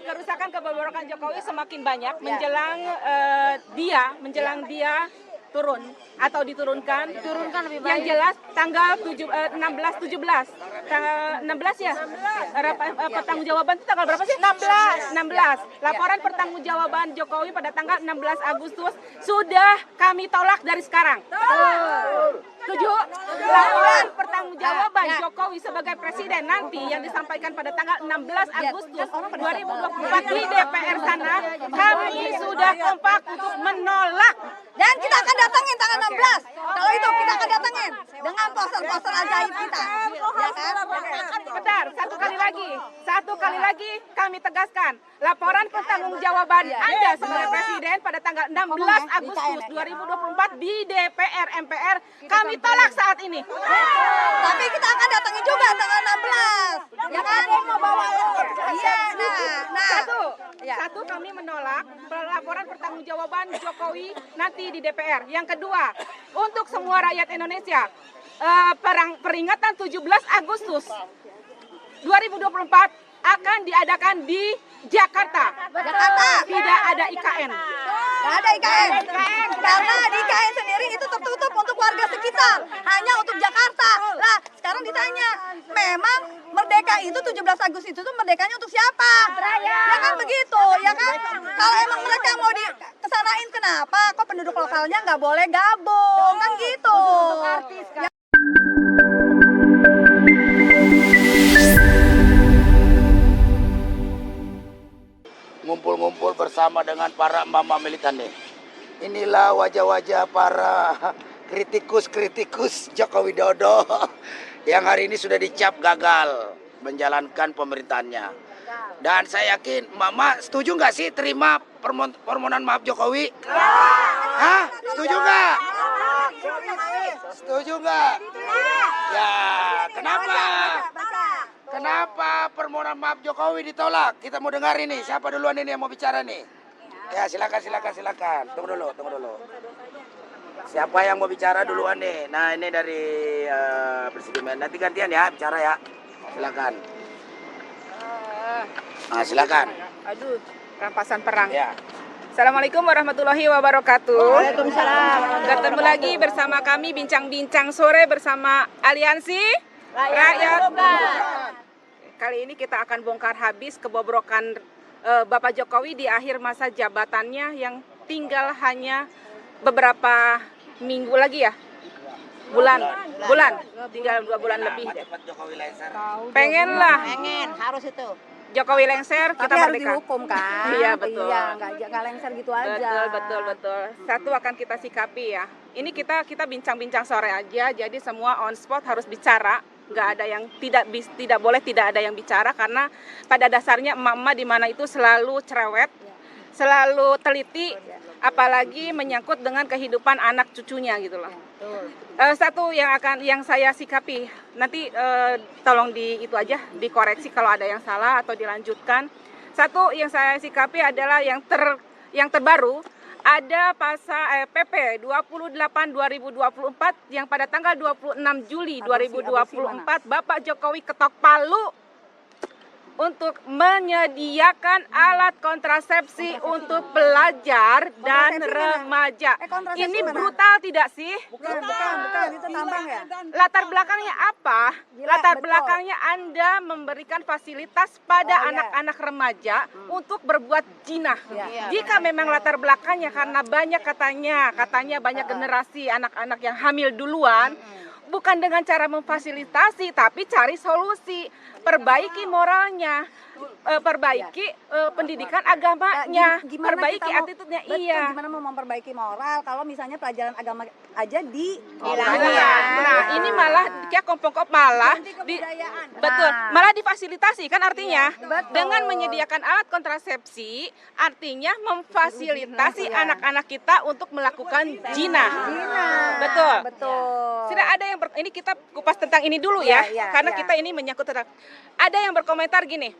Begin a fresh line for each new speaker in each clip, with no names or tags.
kerusakan kebobrokan Jokowi semakin banyak menjelang dia turun atau diturunkan lebih baik. Yang jelas tanggal 16 17 tanggal 16 ya. Pertanggungjawaban itu tanggal berapa sih? 16. Laporan pertanggungjawaban Jokowi pada tanggal 16 Agustus sudah kami tolak dari sekarang. Setuju? Laporan pertanggungjawaban Jokowi sebagai presiden nanti yang disampaikan pada tanggal 16 Agustus 2024 di DPR sana, kami sudah kompak untuk menolak.
Dan kita akan datangin tanggal 16. Kalau itu kita akan datangin dengan poster-poster ajaib kita. Ya kan?
Bentar, satu kali lagi kami tegaskan. Laporan pertanggungjawaban Anda sebagai presiden pada tanggal 16 Agustus 2024 di DPR MPR kami tolak saat ini.
Tapi kita akan datangin juga tanggal 16. Ya kan? Iya,
Satu, kami menolak laporan pertanggungjawaban Jokowi nanti di DPR. Yang kedua, untuk semua rakyat Indonesia, peringatan 17 Agustus 2024 akan diadakan di Jakarta. Tidak ada IKN.
Tidak ada IKN. Karena di IKN sendiri itu tertutup untuk warga sekitar, hanya untuk Jakarta. Lah, sekarang ditanya, memang merdeka itu 17 Agustus itu merdekanya untuk siapa? Ya kan begitu, ya kan? Kalau emang mereka mau kesanain, kenapa? Kok penduduk lokalnya nggak boleh gabung? Kan gitu.
Ngumpul-ngumpul bersama dengan para mama militan nih. Inilah wajah-wajah para kritikus Joko Widodo yang hari ini sudah dicap gagal menjalankan pemerintahannya. Dan saya yakin mama setuju nggak sih terima permohonan maaf Jokowi? Hah? Setuju nggak? Setuju nggak? Ya, kenapa? Kenapa permohonan maaf Jokowi ditolak? Kita mau dengar ini. Siapa duluan ini yang mau bicara nih? Ya, silakan. Tunggu dulu. Siapa yang mau bicara duluan nih? Nah, ini dari Presidium. Nanti gantian ya bicara ya. Silakan. Nah, silakan.
Aduh, rampasan perang.
Ya.
Assalamualaikum warahmatullahi wabarakatuh.
Waalaikumsalam.
Ketemu lagi bersama kami bincang-bincang sore bersama Aliansi Rakyat. Kali ini kita akan bongkar habis kebobrokan Bapak Jokowi di akhir masa jabatannya yang tinggal hanya beberapa minggu lagi ya. Bulan, tinggal 2 bulan lebih. Pengen
Harus itu.
Jokowi lengser, kita
Tapi harus
merdeka.
dihukum kan?
Iya, betul.
Iya, nggak lengser gitu aja.
Betul. Satu akan kita sikapi ya. Ini kita bincang-bincang sore aja, jadi semua on spot harus bicara. Nggak ada yang tidak boleh tidak ada yang bicara karena pada dasarnya emak-emak di mana itu selalu cerewet, selalu teliti, apalagi menyangkut dengan kehidupan anak cucunya gitu loh. Satu yang saya sikapi nanti tolong itu aja dikoreksi kalau ada yang salah atau dilanjutkan. Satu yang saya sikapi adalah yang terbaru. Ada pasal PP 28/2024 yang pada tanggal 26 Juli 2024 Bapak Jokowi ketok palu untuk menyediakan alat kontrasepsi untuk pelajar dan remaja. Ini brutal tidak sih?
Bukan, itu tambang ya?
Latar belakangnya apa? Latar belakangnya Anda memberikan fasilitas pada anak-anak remaja untuk berbuat jinah. Jika memang latar belakangnya karena banyak katanya banyak generasi anak-anak yang hamil duluan, bukan dengan cara memfasilitasi, tapi cari solusi, perbaiki moralnya, perbaiki pendidikan agamanya, perbaiki attitude-nya. Iya.
Gimana mau memperbaiki moral kalau misalnya pelajaran agama aja
Nah, ini malah kayak kompong-kompong malah malah difasilitasi kan artinya dengan menyediakan alat kontrasepsi, artinya memfasilitasi anak-anak kita untuk melakukan zina. Betul. Sudah ada yang ini kita kupas tentang ini dulu ya, karena kita ini menyangkut tentang ada yang berkomentar gini.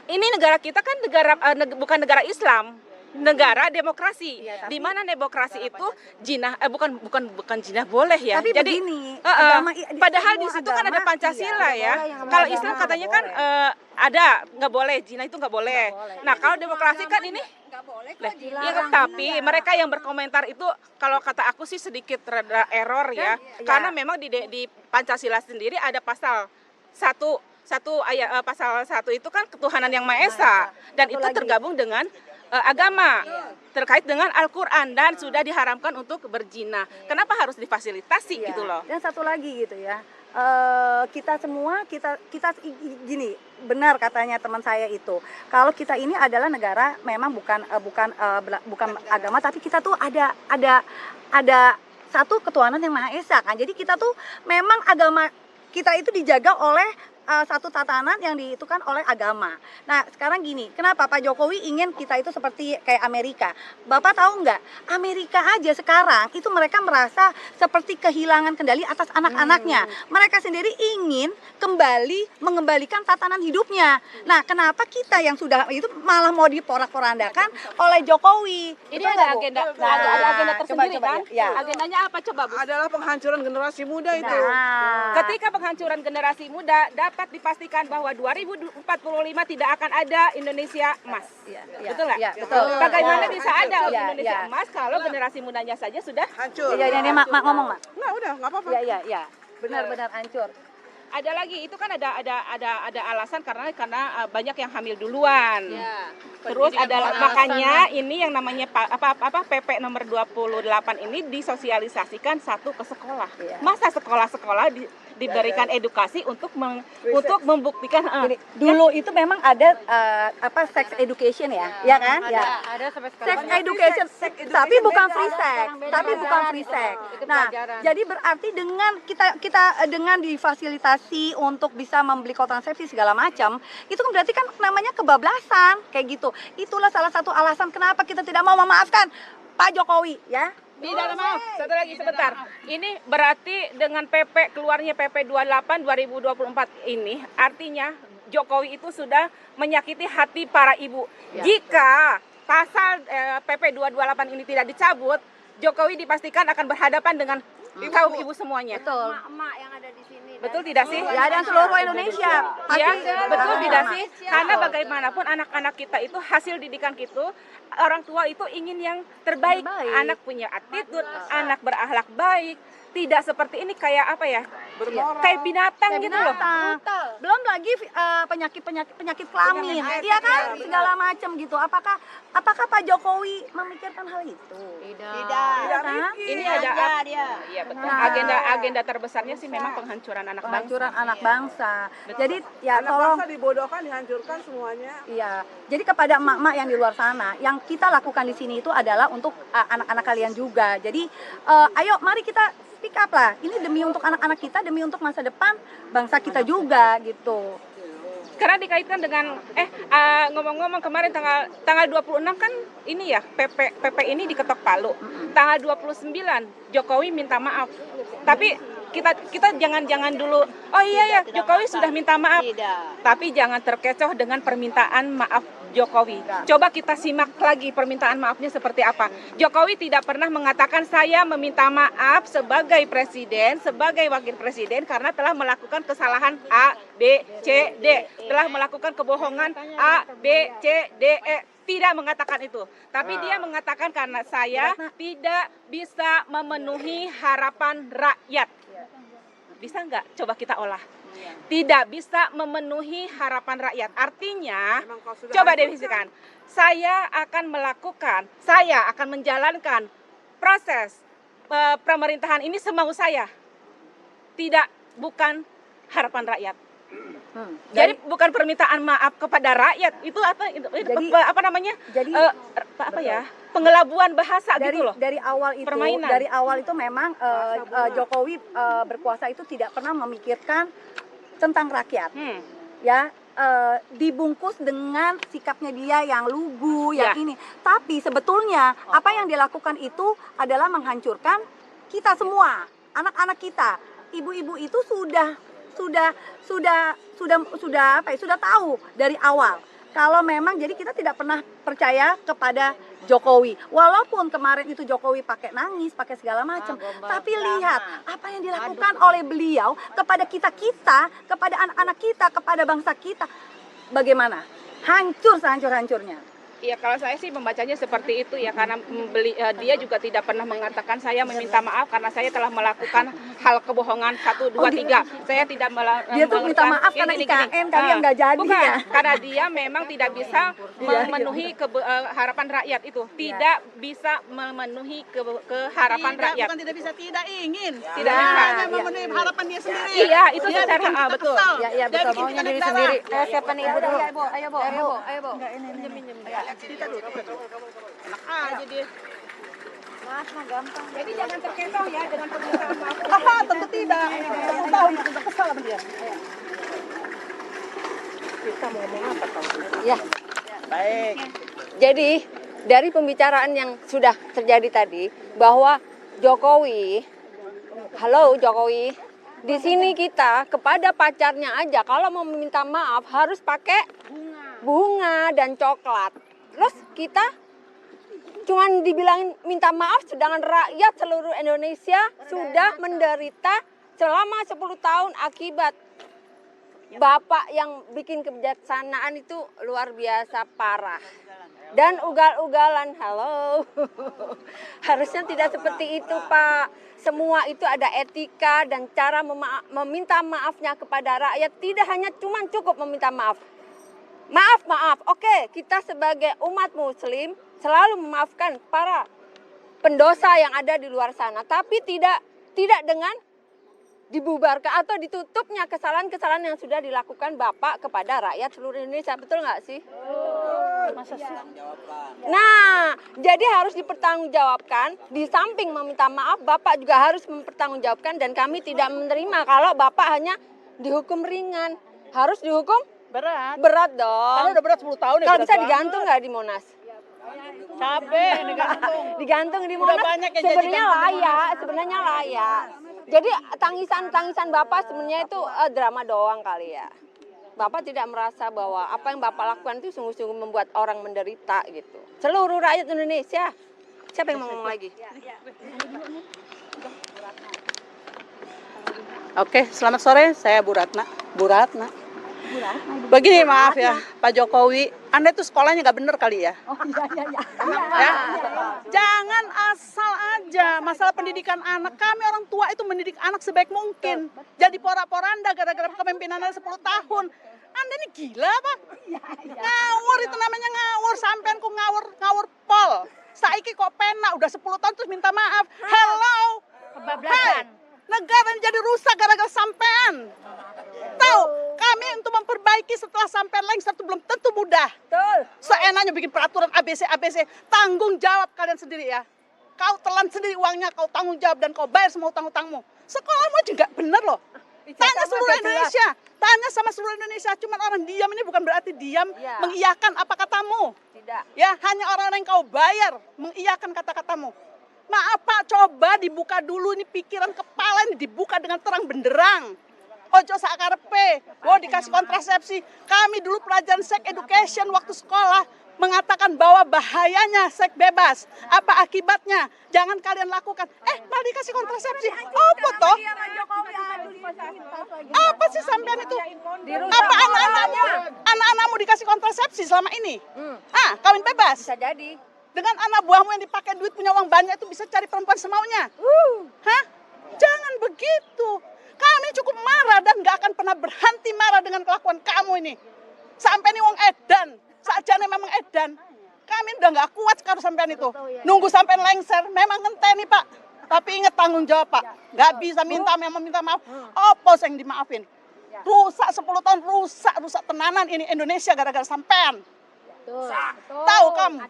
Ini negara kita kan bukan negara Islam. negara demokrasi.
Iya,
Di mana demokrasi itu jinah bukan jinah boleh ya.
Tapi
Jadi
begini,
padahal di
semua
situ kan ada
agama,
Pancasila
iya,
ya.
boleh, yang
Kalau
agama
Islam
nggak
katanya kan ada nggak boleh, zina itu nggak boleh. Nah, kalau demokrasi kan ini ya, tapi mereka yang berkomentar itu kalau kata aku sih sedikit rada error ya. Karena memang di Pancasila sendiri ada pasal ayat pasal 1 itu kan ketuhanan yang Maha Esa, dan itu tergabung dengan agama terkait dengan Al-Quran dan sudah diharamkan untuk berzina. Kenapa harus difasilitasi gitu loh?
Dan satu lagi gitu ya, kita semua kita gini, benar katanya teman saya itu, kalau kita ini adalah negara memang bukan agama, tapi kita tuh ada satu ketuhanan yang Maha Esa kan. Jadi kita tuh memang agama kita itu dijaga oleh satu tatanan yang diitukan oleh agama. Nah sekarang gini, kenapa Pak Jokowi ingin kita itu seperti kayak Amerika? Bapak tahu nggak? Amerika aja sekarang itu mereka merasa seperti kehilangan kendali atas anak-anaknya. Mereka sendiri ingin mengembalikan tatanan hidupnya. Nah kenapa kita yang sudah itu malah mau diporak-porandakan oleh Jokowi?
Ini
Betul
ada
nggak, Bu?
agenda,
Nah,
ada agenda tersendiri
coba,
kan?
ya.
Agendanya apa coba, Bu?
Adalah penghancuran generasi muda itu.
Nah,
Ketika penghancuran generasi muda, dapat dipastikan bahwa 2045 tidak akan ada Indonesia emas.
iya,
Betul nggak?
iya, betul.
Bagaimana bisa ada
Iya,
Indonesia
iya.
emas kalau generasi mudanya saja sudah
Hancur.
Iya, ini mak ngomong, Mak.
Nggak, udah, nggak apa-apa.
Iya. Benar-benar hancur.
ada lagi itu kan ada alasan karena banyak yang hamil duluan. Terus ada makanya ini yang namanya PP nomor 28 ini disosialisasikan satu ke sekolah.
Iya.
Masa sekolah-sekolah diberikan edukasi untuk membuktikan
Gini, dulu itu memang ada sex education ya kan?
Ada sampai sekarang.
Sex education, tapi bukan free sex. Nah, jadi berarti dengan kita dengan difasilitasi untuk bisa membeli kontrasepsi segala macam, itu kan berarti kan namanya kebablasan kayak gitu. Itulah salah satu alasan kenapa kita tidak mau memaafkan Pak Jokowi ya.
Tidak mau. Satu lagi sebentar. Ini berarti dengan keluarnya PP 28 2024 ini artinya Jokowi itu sudah menyakiti hati para ibu. Jika pasal PP 228 ini tidak dicabut, Jokowi dipastikan akan berhadapan dengan kaum ibu semuanya.
Betul.
Emak yang ada di sini.
Betul tidak sih?
Ya, dan seluruh Indonesia.
Ya,
Pasti-
betul tidak
sama.
sih? Karena bagaimanapun anak-anak kita itu hasil didikan kita, orang tua itu ingin yang terbaik.
Terbaik.
Anak punya attitude, anak berakhlak baik, tidak seperti ini kayak apa ya?
Bermoral.
Kayak binatang gitu loh.
Binatang. Belum lagi penyakit kelamin, iya kan, segala macam gitu. Apakah Pak Jokowi memikirkan hal itu?
Tidak.
Kan?
Ini ada iya betul. Agenda terbesarnya sih memang penghancuran anak bangsa.
Penghancuran anak bangsa. Jadi ya
Anak
tolong,
bangsa dibodohkan, dihancurkan semuanya.
iya. Jadi kepada emak-emak yang di luar sana, yang kita lakukan di sini itu adalah untuk anak-anak kalian juga. Jadi ayo mari kita speak up lah. Ini demi untuk anak-anak kita, demi untuk masa depan bangsa kita juga gitu.
Karena dikaitkan dengan ngomong-ngomong kemarin tanggal 26 kan ini ya PP ini diketok Palu. Tanggal 29 Jokowi minta maaf. Tapi kita jangan dulu oh iya ya Jokowi sudah minta maaf. Tapi jangan terkecoh dengan permintaan maaf Jokowi. Coba kita simak lagi permintaan maafnya seperti apa. Jokowi tidak pernah mengatakan saya meminta maaf sebagai presiden, sebagai wakil presiden karena telah melakukan kesalahan A, B, C, D. Telah melakukan kebohongan A, B, C, D, E. Tidak mengatakan itu. Tapi dia mengatakan karena saya tidak bisa memenuhi harapan rakyat. Bisa nggak? Coba kita olah. Tidak bisa memenuhi harapan rakyat. Artinya,
Memang kau sudah
coba
hancurkan.
definisikan. Saya akan menjalankan proses pemerintahan ini semau saya. Bukan harapan rakyat. Jadi bukan permintaan maaf kepada rakyat. Itu apa namanya?
Jadi
Pengelabuan bahasa gitu loh.
dari awal itu
Permainan.
dari awal itu memang Jokowi berkuasa itu tidak pernah memikirkan tentang rakyat ya, dibungkus dengan sikapnya dia yang lugu yang
Ya.
ini, tapi sebetulnya apa yang dilakukan itu adalah menghancurkan kita semua, anak-anak kita. Ibu-ibu itu sudah tahu dari awal. kalau memang jadi kita tidak pernah percaya kepada Jokowi. Walaupun kemarin itu Jokowi pakai nangis, pakai segala macam, tapi lihat apa yang dilakukan oleh beliau kepada kita-kita, kepada anak-anak kita, kepada bangsa kita. Bagaimana? Hancur sehancur-hancurnya.
Iya, kalau saya sih membacanya seperti itu ya, karena dia juga tidak pernah mengatakan saya meminta maaf karena saya telah melakukan hal kebohongan 1, 2, 3. Saya tidak
Dia tuh minta maaf karena IKN kali yang nggak jadi
bukan,
ya.
karena dia memang tidak bisa memenuhi harapan rakyat itu. Tidak bisa memenuhi harapan rakyat.
Bukan tidak bisa, tidak ingin.
Tidak bisa.
Hanya memenuhi harapan dia sendiri.
Iya, itu
Dia
secara
bikin kita
betul.
kesal.
Iya,
Dia
betul.
bikin
Maunya
kita
diri
darah.
sendiri.
Siapa nih ibu dulu? Ayo bu.
Kita dulu. Enak aja dia.
Mas mah gampang.
Jadi jangan terkecoh ya dengan permintaan maaf.
Aha, tentu tidak. Aku tahu kita udah kesal sama dia. Kita mau ngomong apa kalau
Ya,
baik.
jadi dari pembicaraan yang sudah terjadi tadi bahwa Jokowi, halo Jokowi, di sini kita kepada pacarnya aja kalau mau meminta maaf harus pakai bunga dan coklat. Terus kita cuman dibilangin minta maaf, sedangkan rakyat seluruh Indonesia sudah menderita selama 10 tahun akibat Bapak yang bikin kebijaksanaan itu luar biasa parah. Dan ugal-ugalan, halo. Harusnya tidak seperti itu, Pak. Semua itu ada etika dan cara meminta maafnya kepada rakyat. Tidak hanya cuman cukup meminta maaf. Maaf. Oke, kita sebagai umat muslim selalu memaafkan para pendosa yang ada di luar sana. Tapi tidak dengan dibubarkan atau ditutupnya kesalahan-kesalahan yang sudah dilakukan Bapak kepada rakyat seluruh Indonesia. Betul nggak sih? Masa sih? Nah, jadi harus dipertanggungjawabkan. Di samping meminta maaf, Bapak juga harus mempertanggungjawabkan. Dan kami tidak menerima kalau Bapak hanya dihukum ringan. Harus dihukum
Berat.
berat dong.
Karena udah berat 10 tahun ya.
Kalau
berat
bisa
banget.
digantung nggak di Monas?
Capek digantung.
Digantung di
Udah
Monas
banyak yang
sebenarnya
janjikan
sebenarnya layak. Jadi tangisan Bapak sebenarnya itu drama doang kali ya. Bapak tidak merasa bahwa apa yang Bapak lakukan itu sungguh-sungguh membuat orang menderita gitu. Seluruh rakyat Indonesia. Siapa yang mau ngomong lagi?
Oke, selamat sore. Saya Bu Ratna. Begini, maaf ya, Pak Jokowi, Anda itu sekolahnya nggak bener kali ya? Ya? Jangan asal aja masalah pendidikan anak. Kami orang tua itu mendidik anak sebaik mungkin. Jadi porak-poranda gara-gara kepemimpinan Anda 10 tahun. Anda ini gila apa? Ngawur itu namanya ngawur. Sampean ku ngawur pol. Saiki kok pena udah 10 tahun terus minta maaf. Hello. Hey, negara ini jadi rusak gara-gara sampean. Tahu, kami untuk memperbaiki setelah sampai lengser itu belum tentu mudah.
Betul.
Seenaknya bikin peraturan ABC, tanggung jawab kalian sendiri ya. Kau telan sendiri uangnya, kau tanggung jawab dan kau bayar semua utang-utangmu. Sekolahmu aja nggak bener loh. Tanya seluruh Indonesia, tanya sama seluruh Indonesia. Cuman orang diam ini bukan berarti diam
Ya.
mengiyakan apa katamu.
Tidak.
Ya, hanya orang-orang yang kau bayar mengiyakan kata-katamu. Maaf Pak, coba dibuka dulu ini pikiran kepala ini dibuka dengan terang benderang. Ojo sakarepe, dikasih kontrasepsi. Kami dulu pelajaran sex education waktu sekolah mengatakan bahwa bahayanya seks bebas. Apa akibatnya? Jangan kalian lakukan. Malah dikasih kontrasepsi. Apa toh? Apa sih sampean itu? Apa anak-anakmu dikasih kontrasepsi selama ini? Kawin bebas.
Bisa jadi.
Dengan anak buahmu yang dipakai duit punya uang banyak itu bisa cari perempuan semaunya. Hah? Jangan begitu. Kami cukup marah dan gak akan pernah berhenti marah dengan kelakuan kamu ini. Sampai ini wong edan, sajane memang edan. Kami udah gak kuat sekarang sampean itu. Nunggu sampai lengser, memang ngenteni Pak. Tapi ingat tanggung jawab Pak. Gak bisa minta maaf. Apa yang dimaafin? Rusak 10 tahun, rusak tenanan ini Indonesia gara-gara sampean. Tahu kamu?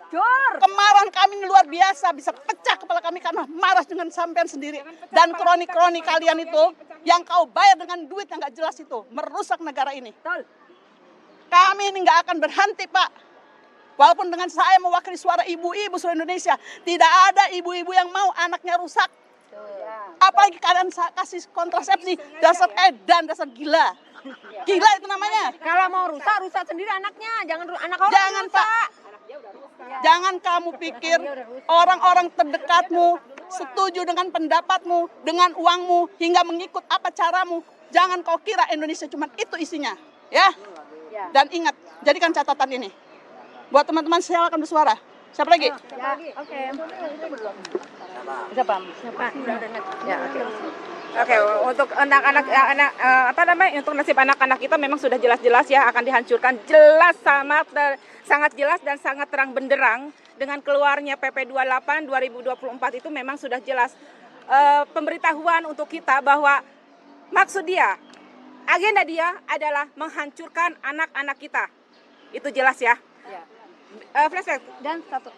Kemarahan kami ini luar biasa, bisa pecah kepala kami karena marah dengan sampean sendiri. Dan kroni-kroni kalian itu yang kau bayar dengan duit yang gak jelas itu merusak negara ini. Kami ini gak akan berhenti Pak. Walaupun dengan saya mewakili suara ibu-ibu seluruh Indonesia, tidak ada ibu-ibu yang mau anaknya rusak. Apalagi kalian kasih kontrasepsi, dasar edan, dasar gila. Gila itu namanya.
Kalau mau rusak sendiri anaknya, jangan anak orang
Jangan,
rusak.
Pak. Jangan kamu pikir orang-orang terdekatmu setuju dengan pendapatmu, dengan uangmu, hingga mengikut apa caramu. Jangan kau kira Indonesia cuma itu isinya, ya. Dan ingat, jadikan catatan ini. Buat teman-teman, silakan bersuara. Siapa lagi?
Oke. Siapa? Ya, oke.
Oke, untuk anak-anak untuk nasib anak-anak kita memang sudah jelas-jelas ya akan dihancurkan, jelas sangat jelas dan sangat terang benderang dengan keluarnya PP 28 2024 itu memang sudah jelas pemberitahuan untuk kita bahwa maksud dia, agenda dia adalah menghancurkan anak-anak kita. Itu jelas ya. Flashback.
Dan satu,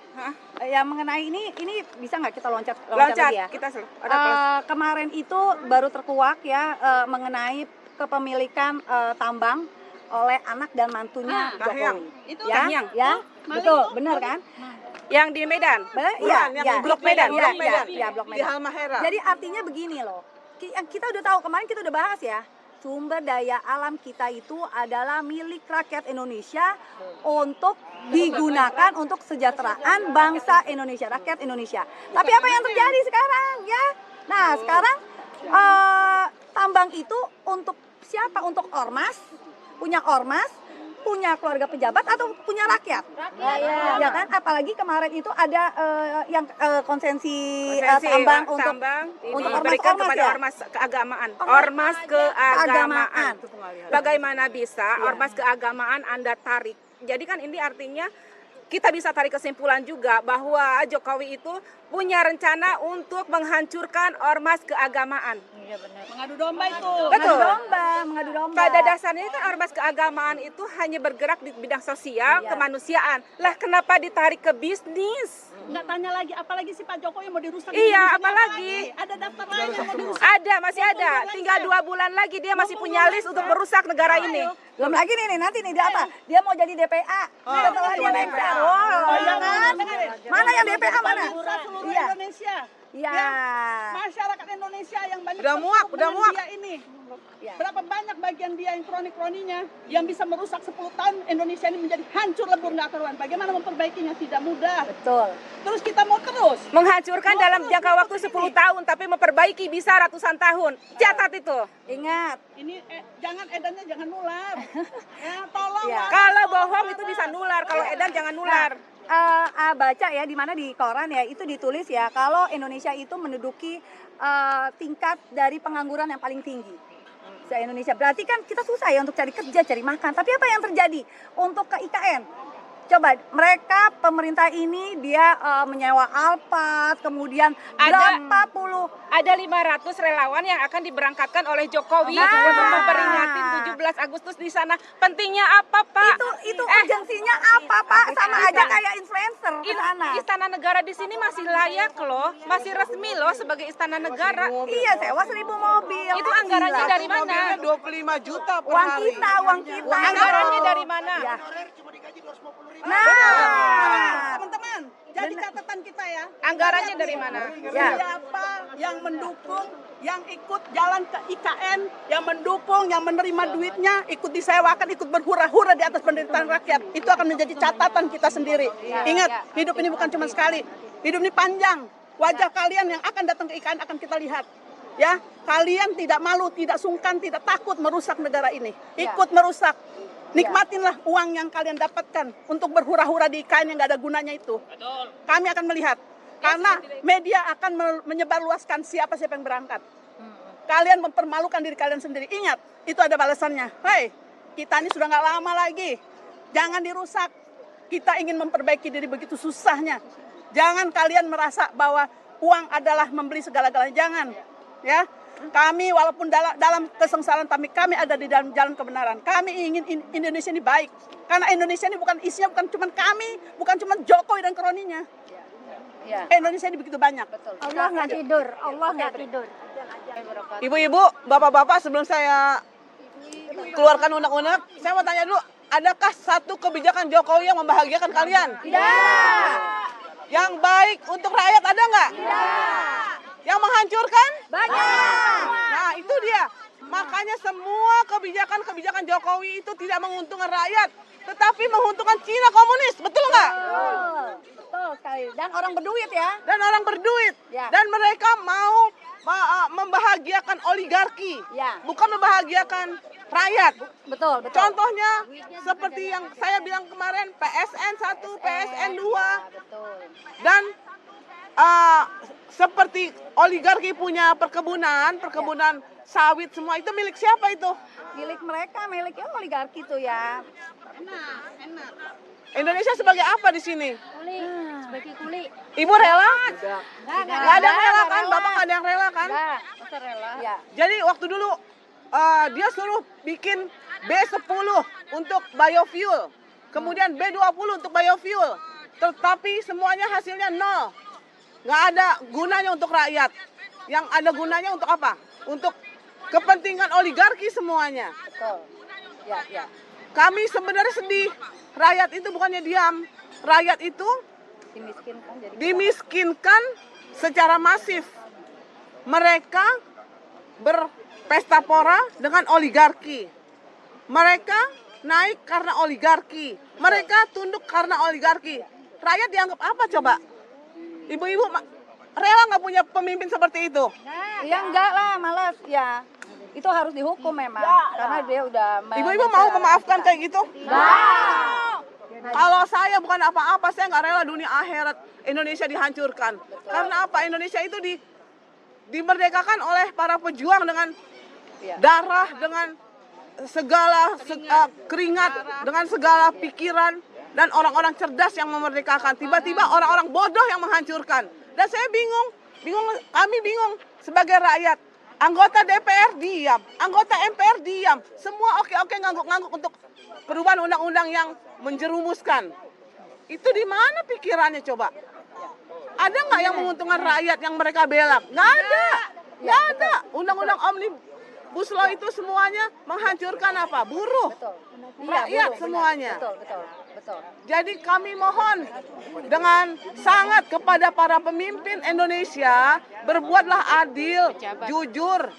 yang mengenai ini bisa nggak kita loncat
Loncat,
lagi ya?
kita ada
Kemarin itu baru terkuak ya mengenai kepemilikan tambang oleh anak dan mantunya Jokowi.
Itu
Ya,
Kahiyang.
ya, betul, benar kan?
yang di Medan.
Iya,
yang Blok Medan,
Iya,
Blok Medan.
iya, Blok
Di
Medan.
Halmahera.
Jadi artinya begini loh, kita udah tahu kemarin kita udah bahas ya, sumber daya alam kita itu adalah milik rakyat Indonesia untuk digunakan untuk kesejahteraan bangsa Indonesia, rakyat Indonesia. Tapi apa yang terjadi sekarang ya? Nah sekarang tambang itu untuk siapa? Untuk ormas, punya keluarga pejabat atau punya rakyat? Ya kan? Apalagi kemarin itu ada yang konsensi tambang untuk
diberikan
ormas-ormas
kepada
ya?
ormas keagamaan. Ormas keagamaan. Bagaimana bisa ormas keagamaan Anda tarik? Jadi kan ini artinya kita bisa tarik kesimpulan juga bahwa Jokowi itu punya rencana untuk menghancurkan ormas keagamaan.
Mengadu domba itu.
Betul.
Mengadu domba.
Pada dasarnya kan ormas keagamaan itu hanya bergerak di bidang sosial, kemanusiaan. Lah kenapa ditarik ke bisnis?
Nggak tanya lagi, apalagi si Pak Jokowi mau dirusak.
Iya,
Indonesia
apalagi.
Ada daftar lain yang mau dirusak.
Ada, masih ada. Tinggal 2 bulan lagi dia masih punya list untuk merusak negara ini.
Belum lagi nih nanti nih dia apa? Dia mau jadi DPA. Setelah dia DPA. Iya kan? Mana yang DPA mana?
Seluruh
Iya.
Indonesia.
Iya.
Masyarakat Indonesia yang banyak
Udah muak.
dia ini.
Ya.
Berapa banyak bagian dia yang kroni-kroninya yang bisa merusak 10 tahun Indonesia ini menjadi hancur lebur nggak karuan. Bagaimana memperbaikinya? Tidak mudah.
Betul.
Terus kita mau terus.
Menghancurkan dalam jangka waktu 10 tahun, tapi memperbaiki bisa ratusan tahun. Catat itu.
Ingat.
Ini jangan edannya jangan nular. Ya, tolong.
Ya.
Pak.
Kalau bohong itu bisa nular, kalau edan jangan nular.
Baca ya di mana di koran ya itu ditulis ya kalau Indonesia itu menduduki tingkat dari pengangguran yang paling tinggi se Indonesia. Berarti kan kita susah ya untuk cari kerja, cari makan. Tapi apa yang terjadi untuk ke IKN? Coba mereka pemerintah ini dia menyewa Alphard, kemudian berapa puluh
Ada 500 relawan yang akan diberangkatkan oleh Jokowi untuk memperingati 17 Agustus di sana. Pentingnya apa, Pak?
itu urgensinya apa Pak? Sama aja kayak influencer ke sana.
Istana Negara di sini masih layak loh, masih resmi loh sebagai Istana Negara.
Iya, sewa 1000 mobil.
Itu anggarannya
Gila.
dari mana?
25 juta per
Uang
hari.
kita.
Anggarannya dari mana?
Ya.
Cuma digaji 250.000.
Nah,
Teman-teman, jadi catatan kita ya.
Anggarannya dari mana?
Ya.
Siapa yang mendukung, yang ikut jalan ke IKN, yang mendukung, yang menerima duitnya, ikut disewakan, ikut berhura-hura di atas penderitaan rakyat. Itu akan menjadi catatan kita sendiri. Ingat, hidup ini bukan cuma sekali. Hidup ini panjang. Wajah kalian yang akan datang ke IKN akan kita lihat. Ya, kalian tidak malu, tidak sungkan, tidak takut merusak negara ini. Ikut merusak. Nikmatinlah uang yang kalian dapatkan untuk berhura-hura di IKN yang nggak ada gunanya itu. Kami akan melihat. Karena media akan menyebarluaskan siapa-siapa yang berangkat. Kalian mempermalukan diri kalian sendiri. Ingat, itu ada balasannya. Hei, kita ini sudah nggak lama lagi. Jangan dirusak. Kita ingin memperbaiki diri begitu susahnya. Jangan kalian merasa bahwa uang adalah membeli segala-galanya. Jangan. Ya, kami walaupun dalam kesengsaraan kami ada di dalam jalan kebenaran. Kami ingin Indonesia ini baik. Karena Indonesia ini bukan isinya bukan cuma kami, bukan cuma Jokowi dan kroninya. Indonesia ini begitu banyak.
Allah nggak tidur, Allah nggak tidur.
Ibu-ibu, bapak-bapak, sebelum saya keluarkan unek-unek, saya mau tanya dulu, adakah satu kebijakan Jokowi yang membahagiakan kalian?
Ya.
Yang baik untuk rakyat ada nggak? yang menghancurkan?
Banyak.
Nah, itu dia. Makanya semua kebijakan-kebijakan Jokowi itu tidak menguntungkan rakyat, tetapi menguntungkan Cina komunis. Betul nggak?
Betul sekali. Dan orang berduit ya.
Dan orang berduit.
Ya.
Dan mereka mau membahagiakan oligarki,
Ya.
bukan membahagiakan rakyat.
Betul, betul.
Contohnya seperti yang saya bilang kemarin, PSN 1, PSN 2, dan seperti oligarki punya perkebunan sawit semua, itu milik siapa itu?
Milik mereka, miliknya oligarki tuh ya.
Indonesia sebagai apa di sini?
Sebagai kuli.
Ibu rela?
Nggak
Nggak ada yang rela kan? Bapak nggak ada yang rela kan?
Nggak, masa rela? Ya.
Jadi waktu dulu dia suruh bikin B10 untuk biofuel, kemudian B20 untuk biofuel, tetapi semuanya hasilnya nol. Nggak ada gunanya untuk rakyat. Yang ada gunanya untuk apa? Untuk kepentingan oligarki semuanya.
Betul. Ya, ya.
Kami sebenarnya sedih. Rakyat itu bukannya diam. Rakyat itu
Dimiskinkan jadi.
dimiskinkan secara masif. Mereka berpesta pora dengan oligarki. Mereka naik karena oligarki. Mereka tunduk karena oligarki. Rakyat dianggap apa coba? Ibu-ibu rela nggak punya pemimpin seperti itu?
Ya enggak lah, malas ya. Itu harus dihukum memang. Karena dia udah
Ibu-ibu mau memaafkan kayak gitu?
Enggak.
Kalau saya bukan apa-apa, saya nggak rela dunia akhirat Indonesia dihancurkan. Karena apa? Indonesia itu dimerdekakan oleh para pejuang dengan darah, dengan segala keringat, dengan segala pikiran, dan orang-orang cerdas yang memerdekakan. Tiba-tiba orang-orang bodoh yang menghancurkan. Dan saya bingung, kami bingung sebagai rakyat. Anggota DPR diam, anggota MPR diam, semua oke-oke ngangguk-ngangguk untuk perubahan undang-undang yang menjerumuskan. Itu di mana pikirannya coba? Ada nggak yang menguntungkan rakyat yang mereka bela? Nggak ada, nggak ada. Undang-undang Omnibus Law itu semuanya menghancurkan apa? Buruh, rakyat semuanya.
Betul.
Jadi kami mohon dengan sangat kepada para pemimpin Indonesia, berbuatlah adil, jujur,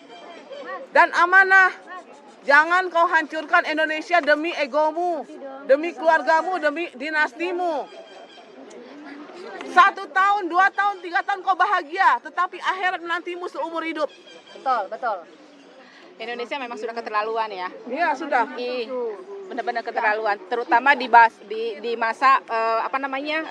dan amanah. Jangan kau hancurkan Indonesia demi egomu, demi keluargamu, demi dinastimu. 1 tahun, 2 tahun, 3 tahun kau bahagia, tetapi akhirat menantimu seumur hidup.
Betul.
Indonesia memang sudah keterlaluan ya.
Iya, sudah.
Benar-benar keterlaluan, terutama di masa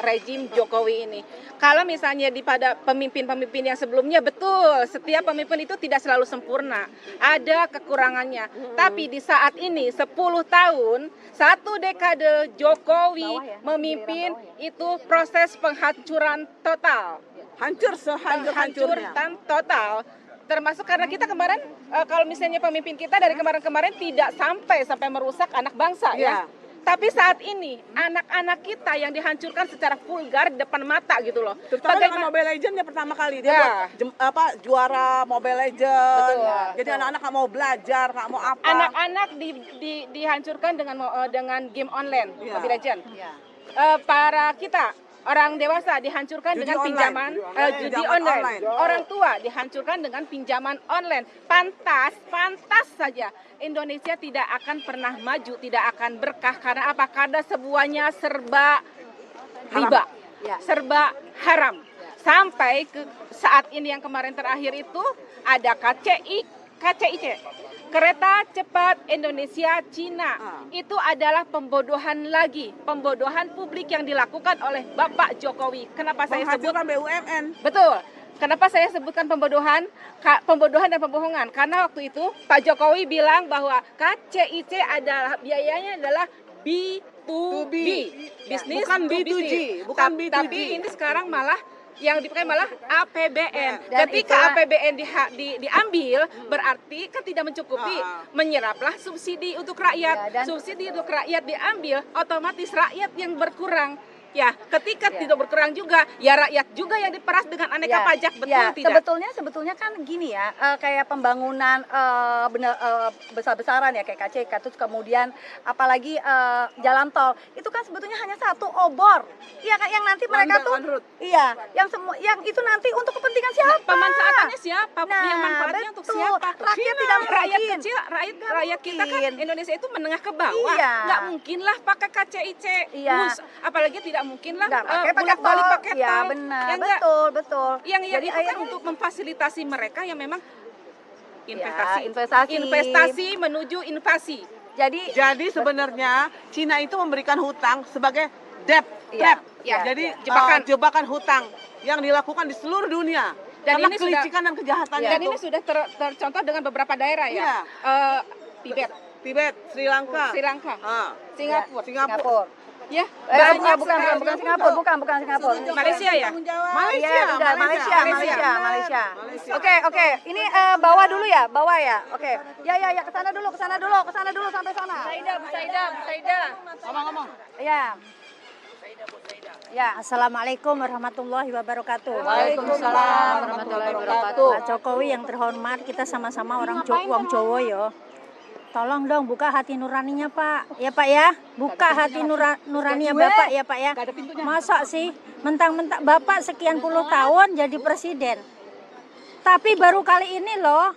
rejim Jokowi ini. Kalau misalnya pada pemimpin-pemimpin yang sebelumnya, betul, setiap pemimpin itu tidak selalu sempurna, ada kekurangannya. Tapi di saat ini 10 tahun, 1 dekade Jokowi memimpin, itu proses penghancuran total.
Hancur sehancur-hancurnya.
Penghancuran total. Termasuk karena kita kemarin, kalau misalnya pemimpin kita dari kemarin-kemarin tidak sampai merusak anak bangsa ya. Tapi saat ini anak-anak kita yang dihancurkan secara vulgar di depan mata gitu loh.
Terutama dengan Mobile Legends ya pertama kali dia buat juara Mobile Legends. Jadi anak-anak nggak mau belajar, nggak mau apa.
Anak-anak dihancurkan dengan game online Mobile Legends. Para kita orang dewasa dihancurkan dengan pinjaman judi online. Orang tua dihancurkan dengan pinjaman online. Pantas saja Indonesia tidak akan pernah maju, tidak akan berkah. Karena apa? Karena semuanya serba riba, serba haram. Sampai ke saat ini yang kemarin terakhir itu ada KCIC. Kereta cepat Indonesia Cina itu adalah pembodohan lagi, pembodohan publik yang dilakukan oleh Bapak Jokowi. Kenapa saya sebut
BUMN?
Betul. Kenapa saya sebutkan pembodohan dan pembohongan? Karena waktu itu Pak Jokowi bilang bahwa KCIC adalah biayanya adalah B2B, bisnis
bukan B2G, bukan B2G.
Tapi ini sekarang malah yang dipakai malah APBN. Ketika APBN diambil, berarti kan tidak mencukupi. Menyeraplah subsidi untuk rakyat. Subsidi untuk rakyat diambil, otomatis rakyat yang berkurang. Ya, ketika tidak berkurang juga, ya rakyat juga yang diperas dengan aneka pajak, betul
ya,
tidak?
sebetulnya kan gini ya, kayak pembangunan besar-besaran ya kayak KCK, terus kemudian apalagi jalan tol itu kan sebetulnya hanya satu obor, iya kan yang nanti mereka tuh, iya, yang itu nanti untuk kepentingan siapa?
Pemanfaatannya siapa?
Nah,
yang manfaatnya untuk
betul.
siapa?
Rakyat tidak
rakyat
mungkin.
kecil, rakyat kita kan
mungkin.
Indonesia itu menengah ke bawah,
Iya.
nggak mungkin lah pakai KCIC,
Iya.
apalagi tidak mungkin lah
Nggak pakai
bolak-balik
tol.
pakai
Iya,
tol.
benar,
Yang nggak-
betul.
yang
Jadi
itu kan
akhirnya
untuk memfasilitasi mereka yang memang
investasi.
investasi menuju invasi.
Jadi sebenarnya Cina itu memberikan hutang sebagai debt
Iya,
trap.
iya,
Jadi
jebakan.
hutang yang dilakukan di seluruh dunia.
Dan
Karena
ini sudah-
kelicikan dan kejahatannya
Dan
itu.
ini sudah tercontoh dengan beberapa daerah ya.
Iya. Tibet, Sri Lanka,
Sri Lanka, Singapura.
Singapura.
Ya,
Bukan
banyak
Singapura, bukan Singapura.
Malaysia ya.
Malaysia. Oke. Ini bawah dulu ya, bawah ya. Oke. Ya, ke sana dulu sampai sana.
Bu Saida.
Ngomong.
Ya. Ya.
Assalamualaikum warahmatullahi wabarakatuh.
Waalaikumsalam
warahmatullahi wabarakatuh.
Pak Jokowi yang terhormat, kita sama-sama orang wong Jawa ya. Tolong dong buka hati nuraninya Pak. Ya Pak ya, buka hati nuraninya Bapak ya Pak ya. Masa sih mentang-mentang Bapak sekian puluh tahun jadi presiden. Tapi baru kali ini loh,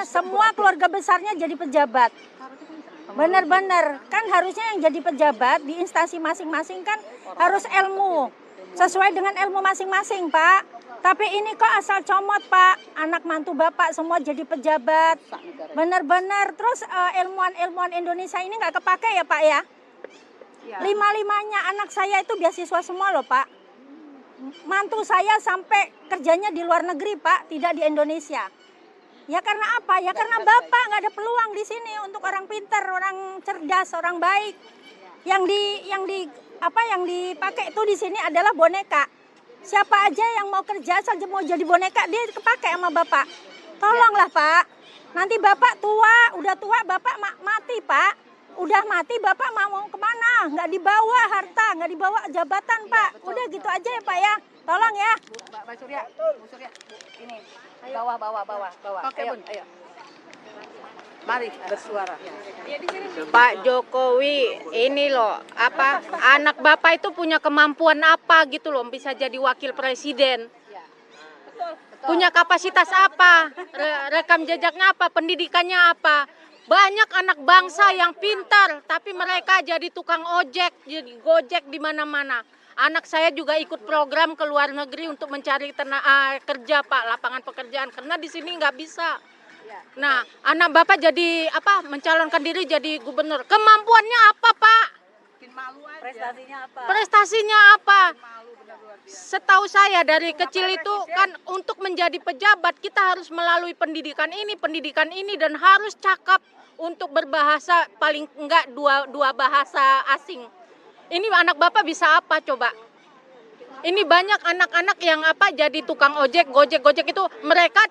semua keluarga besarnya jadi pejabat. Benar-benar, kan harusnya yang jadi pejabat di instansi masing-masing kan harus ilmu. Sesuai dengan ilmu masing-masing Pak. Tapi ini kok asal comot Pak, anak mantu Bapak semua jadi pejabat. Benar-benar, terus ilmuwan-ilmuwan Indonesia ini nggak kepake ya Pak ya? Lima-limanya anak saya itu beasiswa semua loh Pak. Mantu saya sampai kerjanya di luar negeri Pak, tidak di Indonesia. Ya karena apa? Ya karena Bapak nggak ada peluang di sini untuk orang pintar, orang cerdas, orang baik. Yang dipakai itu di sini adalah boneka. Siapa aja yang mau kerja saja mau jadi boneka dia kepake sama Bapak. Tolonglah Pak. Nanti Bapak udah tua Bapak mati Pak. Udah mati Bapak mau kemana? Nggak dibawa harta, nggak dibawa jabatan Pak. Udah gitu aja ya Pak ya. Tolong ya.
Pak Surya. Ini bawah.
Oke, Bun.
Ayo.
Mari bersuara.
Pak Jokowi, ini loh, anak Bapak itu punya kemampuan apa gitu loh, bisa jadi wakil presiden. Punya kapasitas apa, rekam jejaknya apa, pendidikannya apa. Banyak anak bangsa yang pintar, tapi mereka jadi tukang ojek, jadi gojek di mana-mana. Anak saya juga ikut program ke luar negeri untuk mencari kerja Pak, lapangan pekerjaan, karena di sini nggak bisa. Nah, anak Bapak jadi mencalonkan diri jadi gubernur. Kemampuannya apa, Pak? Prestasinya apa? Setahu saya dari kecil itu kan untuk menjadi pejabat kita harus melalui pendidikan ini dan harus cakap untuk berbahasa paling enggak dua bahasa asing. Ini anak Bapak bisa apa coba? Ini banyak anak-anak yang jadi tukang ojek, gojek itu mereka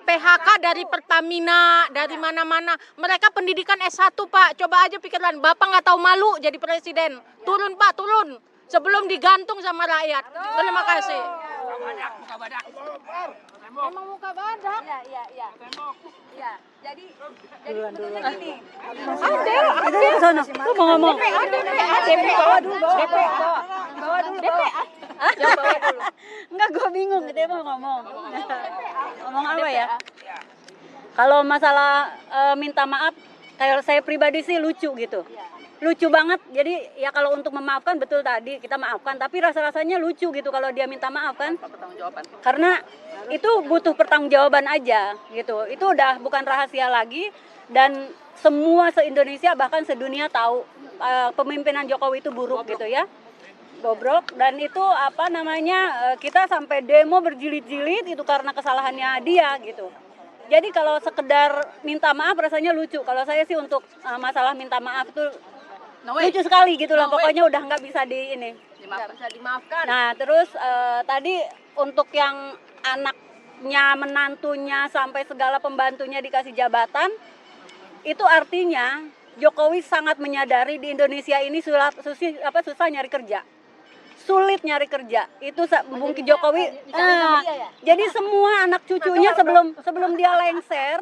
PHK dari Pertamina, dari mana-mana. Mereka pendidikan S1 Pak. Coba aja pikiran, Bapak nggak tahu malu jadi presiden. Turun Pak, turun. Sebelum digantung sama rakyat. Terima kasih.
Emang muka badak. Iya. Ya, jadi sebetulnya gini.
Ada sana. Lu mau ngomong.
DP bawa dulu.
Enggak, gue bingung dia mau ngomong. Ngomong apa ya? Kalau masalah minta maaf, kayak saya pribadi sih lucu gitu. Lucu banget. Jadi ya kalau untuk memaafkan betul tadi kita maafkan, tapi rasa-rasanya lucu gitu kalau dia minta maaf kan. Karena itu butuh pertanggungjawaban aja gitu. Itu udah bukan rahasia lagi dan semua se-Indonesia bahkan sedunia tahu pemimpinan Jokowi itu buruk gitu ya. Bobrok, dan itu kita sampai demo berjilid-jilid itu karena kesalahannya dia gitu. Jadi kalau sekedar minta maaf rasanya lucu. Kalau saya sih untuk masalah minta maaf itu lucu sekali gitu lah. Pokoknya udah nggak bisa
Bisa dimaafkan.
Nah terus tadi untuk yang anaknya, menantunya sampai segala pembantunya dikasih jabatan, itu artinya Jokowi sangat menyadari di Indonesia ini susah nyari kerja. Sulit nyari kerja. Itu mungkin Jokowi jadi semua anak cucunya sebelum dia lengser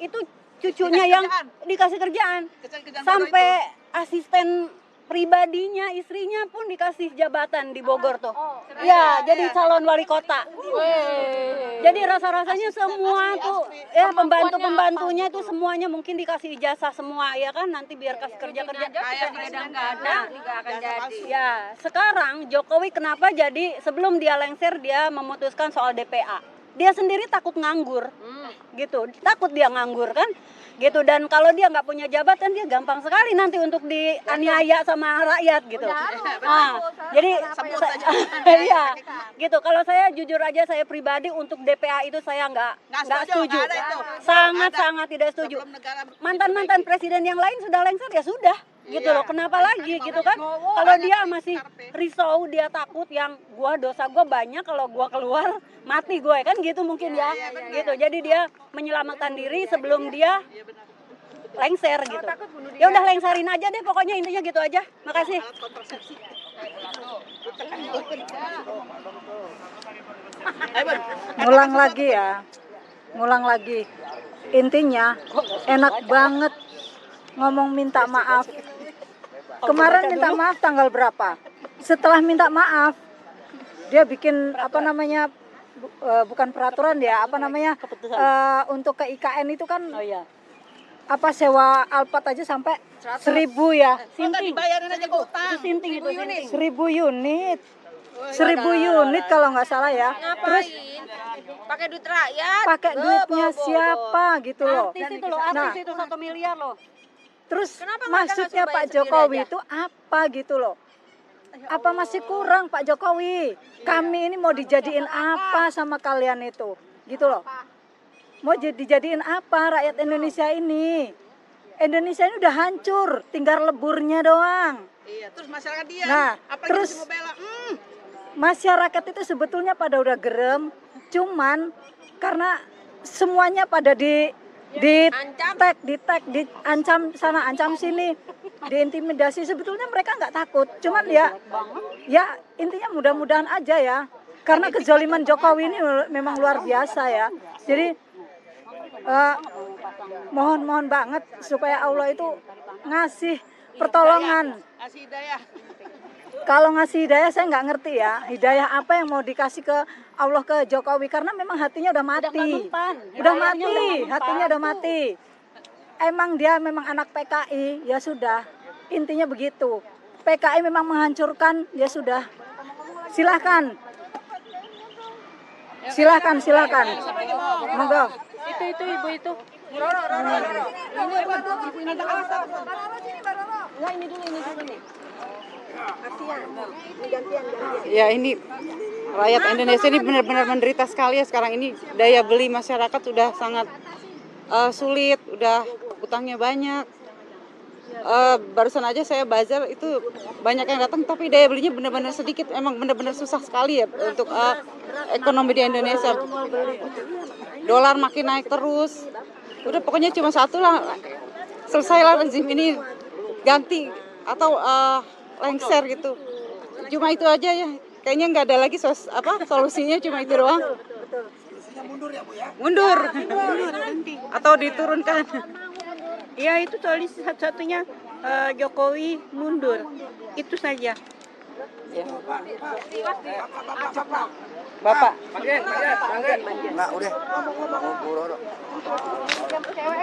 itu cucunya yang dikasih kerjaan. Sampai asisten pribadinya, istrinya pun dikasih jabatan di Bogor tuh. Ya, jadi calon wali kota. Jadi rasa-rasanya semua tuh ya pembantu-pembantunya itu semuanya mungkin dikasih ijazah semua ya kan, nanti biar kasih kerja-kerja. Ya, sekarang Jokowi kenapa jadi sebelum dia lengser dia memutuskan soal DPA. Dia sendiri takut nganggur. Gitu. Takut dia nganggur kan? Gitu, dan kalau dia nggak punya jabatan dia gampang sekali nanti untuk dianiaya sama rakyat gitu. Jadi iya gitu. Kalau saya jujur aja saya pribadi untuk DPA itu saya nggak setuju. Sangat tidak setuju. Mantan presiden yang lain sudah lengser ya sudah. Gitu loh, kenapa lagi gitu kan? Kalau dia masih risau, dia takut yang dosa gua banyak, kalau gua keluar mati gue kan gitu mungkin ya. Gitu. Jadi dia menyelamatkan diri sebelum dia lengser gitu. Ya udah lengserin aja deh pokoknya, intinya gitu aja. Makasih.
Ngulang lagi. Intinya enak banget ngomong minta maaf. Kemarin minta maaf tanggal berapa? Setelah minta maaf, dia bikin bukan peraturan ya, untuk ke IKN itu kan sewa Alphard aja sampai 1.000 ya.
Dibayarin aja ke utang.
1.000 unit. 1.000 unit kalau nggak salah ya. Terus
Pakai duit rakyat.
pakai duitnya siapa gitu loh.
Artis itu loh, artis itu 1 miliar loh.
Terus
Kenapa mereka
maksudnya
nggak
Pak
suruh bayar
Jokowi
sendiri
itu apa gitu loh? Apa masih kurang Pak Jokowi? Kami ini mau dijadiin apa sama kalian itu? Gitu loh. Mau dijadiin apa rakyat Indonesia ini? Indonesia ini udah hancur, tinggal leburnya doang.
Iya, terus masyarakat dia.
Nah,
apalagi
terus
masih mau bela.
masyarakat itu sebetulnya pada udah gerem, cuman karena semuanya pada diancam sana, ancam sini, diintimidasi. Sebetulnya mereka nggak takut, cuman ya intinya mudah-mudahan aja ya, karena kezaliman Jokowi ini memang luar biasa ya. Jadi mohon banget supaya Allah itu ngasih pertolongan.
Kasih hidayah.
Kalau ngasih hidayah saya nggak ngerti ya, hidayah apa yang mau dikasih ke Allah ke Jokowi, karena memang hatinya udah mati. Hatinya udah mati. Emang dia memang anak PKI, ya sudah. Intinya begitu. PKI memang menghancurkan, ya sudah. Silahkan. Monggo.
Itu ibu itu.
Ya ini rakyat Indonesia ini benar-benar menderita sekali ya sekarang ini. Daya beli masyarakat sudah sangat sulit, udah utangnya banyak. Barusan aja saya bazar itu banyak yang datang tapi daya belinya benar-benar sedikit. Emang benar-benar susah sekali ya untuk ekonomi di Indonesia. Dolar makin naik terus. Udah pokoknya cuma satu lah, selesailah rezim ini, ganti atau lengser gitu. Cuma itu aja ya. Kayaknya nggak ada lagi solusinya, cuma itu doang. Mundur atau diturunkan.
Ya itu solusi satu-satunya, Jokowi mundur. Itu saja.
Ya. Bapak.
Nah, udah.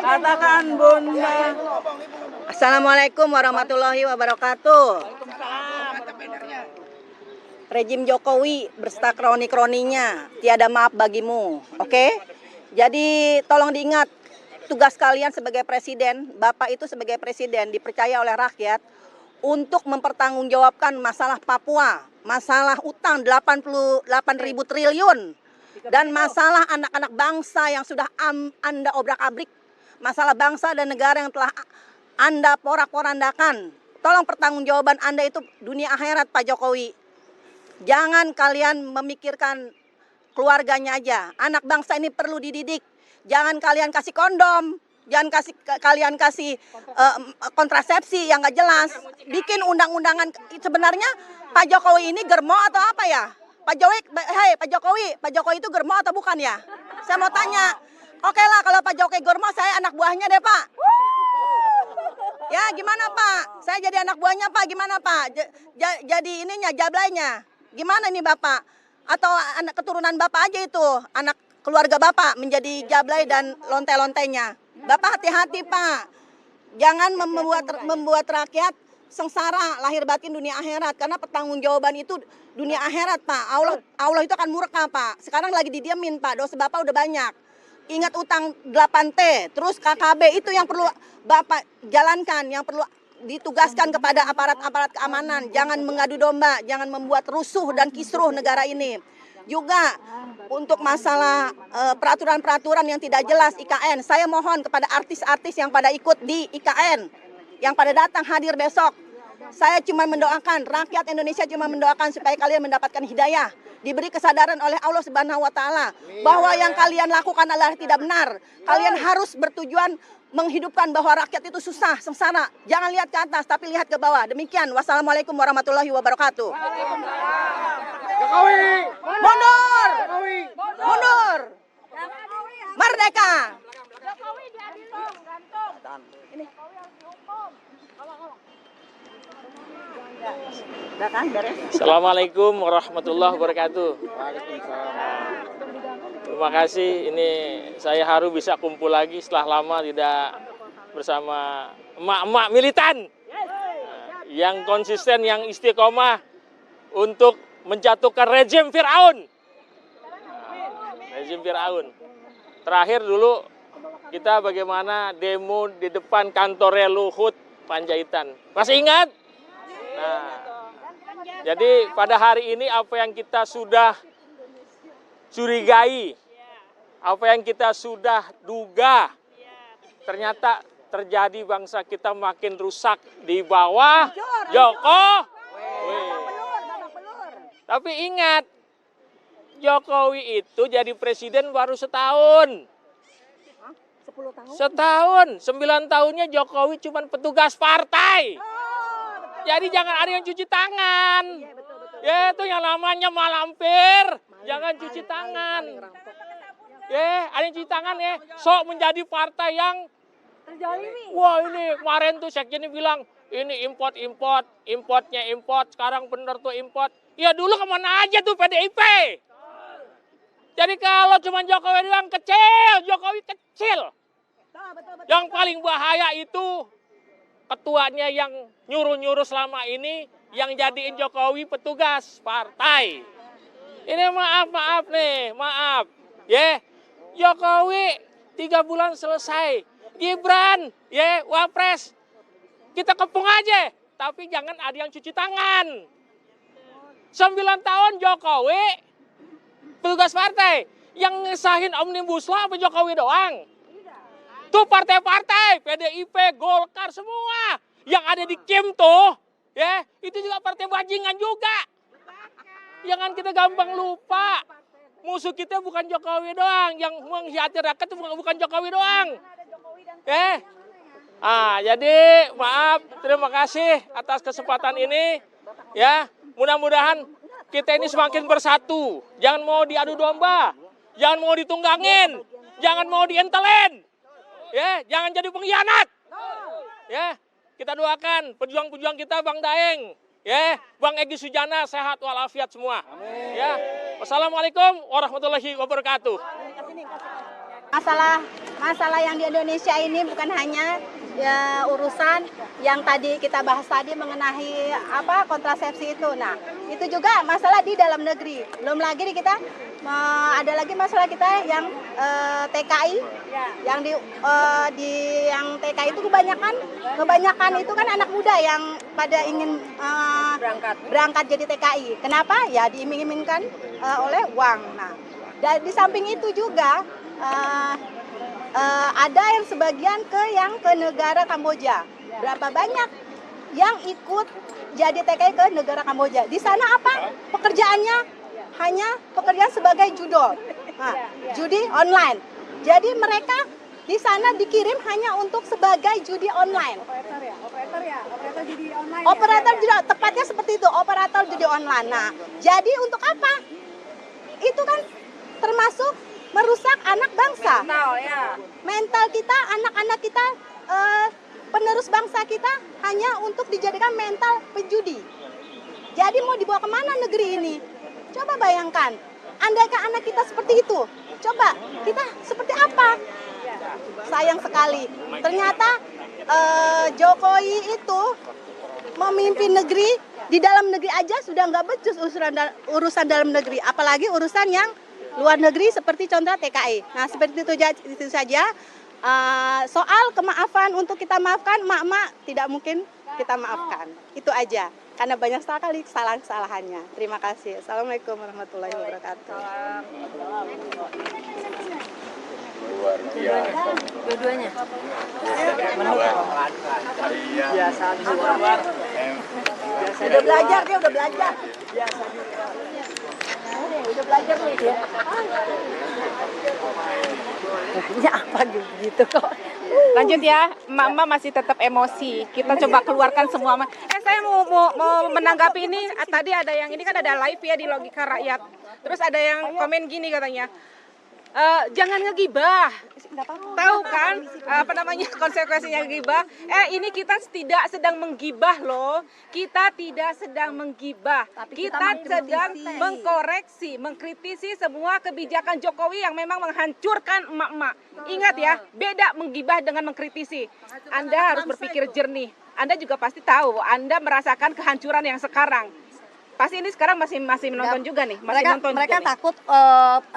Katakan Bunda.
Assalamualaikum warahmatullahi wabarakatuh. Rejim Jokowi berserta kroni-kroninya tiada maaf bagimu, oke? Jadi tolong diingat, tugas kalian sebagai presiden, Bapak itu sebagai presiden dipercaya oleh rakyat untuk mempertanggungjawabkan masalah Papua, masalah utang 88.000 triliun, dan masalah anak-anak bangsa yang sudah Anda obrak-abrik, masalah bangsa dan negara yang telah Anda porak-porandakan. Tolong pertanggungjawaban Anda itu dunia akhirat, Pak Jokowi. Jangan kalian memikirkan keluarganya aja. Anak bangsa ini perlu dididik. Jangan kalian kasih kondom, Jangan kalian kasih kontrasepsi yang nggak jelas. Bikin undang-undangan. Sebenarnya Pak Jokowi ini germo atau apa ya? Pak Jokowi itu germo atau bukan ya? Saya mau tanya. Oke lah, kalau Pak Jokowi germo, saya anak buahnya deh Pak. Ya gimana Pak? Saya jadi anak buahnya Pak, gimana Pak? Jadi ininya, jablainya. Gimana nih Bapak? Atau anak keturunan Bapak aja itu, anak keluarga Bapak menjadi jablay dan lonte-lontenya. Bapak hati-hati Pak. Jangan membuat rakyat sengsara lahir batin dunia akhirat, karena pertanggungjawaban itu dunia akhirat Pak. Allah itu akan murka Pak. Sekarang lagi didiamin Pak, dosa Bapak udah banyak. Ingat utang 8T, terus KKB itu yang perlu Bapak jalankan, yang perlu ditugaskan kepada aparat-aparat keamanan. Jangan mengadu domba, jangan membuat rusuh dan kisruh negara ini. Juga untuk masalah peraturan-peraturan yang tidak jelas IKN, saya mohon kepada artis-artis yang pada ikut di IKN, yang pada datang hadir besok, saya cuma mendoakan, rakyat Indonesia cuma mendoakan supaya kalian mendapatkan hidayah, diberi kesadaran oleh Allah Subhanahu wa Ta'ala bahwa yang kalian lakukan adalah tidak benar. Kalian harus bertujuan menghidupkan bahwa rakyat itu susah, sengsara. Jangan lihat ke atas, tapi lihat ke bawah. Demikian. Wassalamualaikum warahmatullahi wabarakatuh.
Jokowi!
Mundur! Mundur! Merdeka!
Assalamualaikum warahmatullahi wabarakatuh. Terima kasih, ini saya haru bisa kumpul lagi setelah lama tidak bersama emak-emak militan yang konsisten, yang istiqomah untuk menjatuhkan rejim Fir'aun. Rejim Fir'aun. Terakhir dulu kita bagaimana demo di depan kantornya Luhut Panjaitan. Masih ingat? Nah, jadi pada hari ini apa yang kita sudah curigai, apa yang kita sudah duga, ternyata terjadi, bangsa kita makin rusak di bawah Jokowi. Tapi ingat, Jokowi itu jadi presiden baru setahun.
10 tahun?
Setahun, 9 tahunnya Jokowi cuma petugas partai. Jadi jangan ada yang cuci tangan. Ya itu yang namanya malampir. Jangan cuci tangan. Ya, ada yang cuci tangan ya. Sok menjadi partai yang
terjolimi.
Wah ini kemarin tuh sekjennya bilang ini importnya import. Sekarang bener tuh import. Ya dulu kemana aja tuh PDIP. Jadi kalau cuma Jokowi doang kecil, Jokowi kecil. Yang paling bahaya itu ketuanya yang nyuruh-nyuruh selama ini, yang jadiin Jokowi petugas partai. Ini maaf nih, maaf. Ya, Jokowi 3 bulan selesai. Gibran, ya, Wapres. Kita kepung aja, tapi jangan ada yang cuci tangan. 9 tahun Jokowi petugas partai. Yang ngesahin Omnibus Law apa Jokowi doang? Tuh partai-partai, PDIP, Golkar, semua yang ada di Kim tuh, ya itu juga partai bajingan juga. Jangan kita gampang lupa, musuh kita bukan Jokowi doang, yang mengkhianati rakyat itu bukan Jokowi doang. Jadi maaf, terima kasih atas kesempatan ini. Ya, mudah-mudahan kita ini semakin bersatu. Jangan mau diadu domba, jangan mau ditunggangin, jangan mau dientelin. Ya, jangan jadi pengkhianat. Ya, kita doakan pejuang-pejuang kita, Bang Daeng, ya, Bang Egy Sujana sehat walafiat semua. Amin. Ya, wassalamualaikum warahmatullahi wabarakatuh.
Masalah yang di Indonesia ini bukan hanya ya urusan yang tadi kita bahas tadi mengenai kontrasepsi itu. Nah, itu juga masalah di dalam negeri. Belum lagi kita ada lagi masalah kita yang TKI, yang yang TKI itu kebanyakan itu kan anak muda yang pada ingin berangkat jadi TKI. Kenapa? Ya diiming-imingkan oleh uang. Nah, dan di samping itu juga ada yang sebagian ke negara Kamboja. Berapa banyak yang ikut jadi TKI ke negara Kamboja? Di sana apa? Pekerjaannya hanya pekerjaan sebagai judi online. Jadi mereka di sana dikirim hanya untuk sebagai judi online.
Operator judi online.
Operator judi, tepatnya seperti itu, operator judi online. Nah, jadi untuk apa? Itu kan termasuk merusak anak bangsa. Mental kita, anak-anak kita, penerus bangsa kita hanya untuk dijadikan mental penjudi. Jadi mau dibawa kemana negeri ini? Coba bayangkan, andaikan anak kita seperti itu, coba kita seperti apa? Sayang sekali, ternyata Jokowi itu memimpin negeri, di dalam negeri aja sudah nggak becus urusan dalam negeri, apalagi urusan yang luar negeri seperti contoh TKI. Nah seperti itu saja. Soal kemaafan untuk kita maafkan, mak-mak tidak mungkin kita maafkan. Itu aja, karena banyak sekali kesalahan-kesalahannya. Terima kasih. Assalamualaikum warahmatullahi wabarakatuh.
Luar biasa.
Dua-duanya.
Biasa
Udah belajar, dia udah belajar. Udah belajar nih dia.
Ya apa gitu kok.
Lanjut ya, emak-emak masih tetap emosi. Kita coba keluarkan semua. Saya mau menanggapi ini. Tadi ada yang ini kan ada live ya di Logika Rakyat. Terus ada yang komen gini katanya. Jangan ngegibah. Tahu kan apa namanya konsekuensinya ngegibah? Ini kita tidak sedang menggibah loh. Kita tidak sedang menggibah. Kita sedang mengkoreksi, mengkritisi semua kebijakan Jokowi yang memang menghancurkan emak-emak. Ingat ya, beda menggibah dengan mengkritisi. Anda harus berpikir jernih. Anda juga pasti tahu, Anda merasakan kehancuran yang sekarang. Pasti ini sekarang masih menonton juga nih,
Mereka takut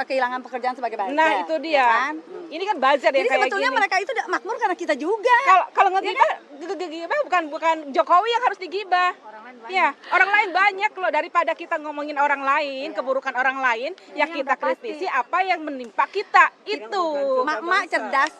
kehilangan pekerjaan sebagai buzzer.
Nah itu dia.
Ya kan?
Ini kan buzzer ya
Jadi
kayak
sebetulnya
gini.
mereka itu makmur karena kita juga.
Kalau ngegibah bukan Jokowi yang harus digibah. Ya, orang lain banyak loh, daripada kita ngomongin orang lain, keburukan orang lain, ya kita kritisi apa yang menimpa kita. Itu.
Mak-mak cerdas.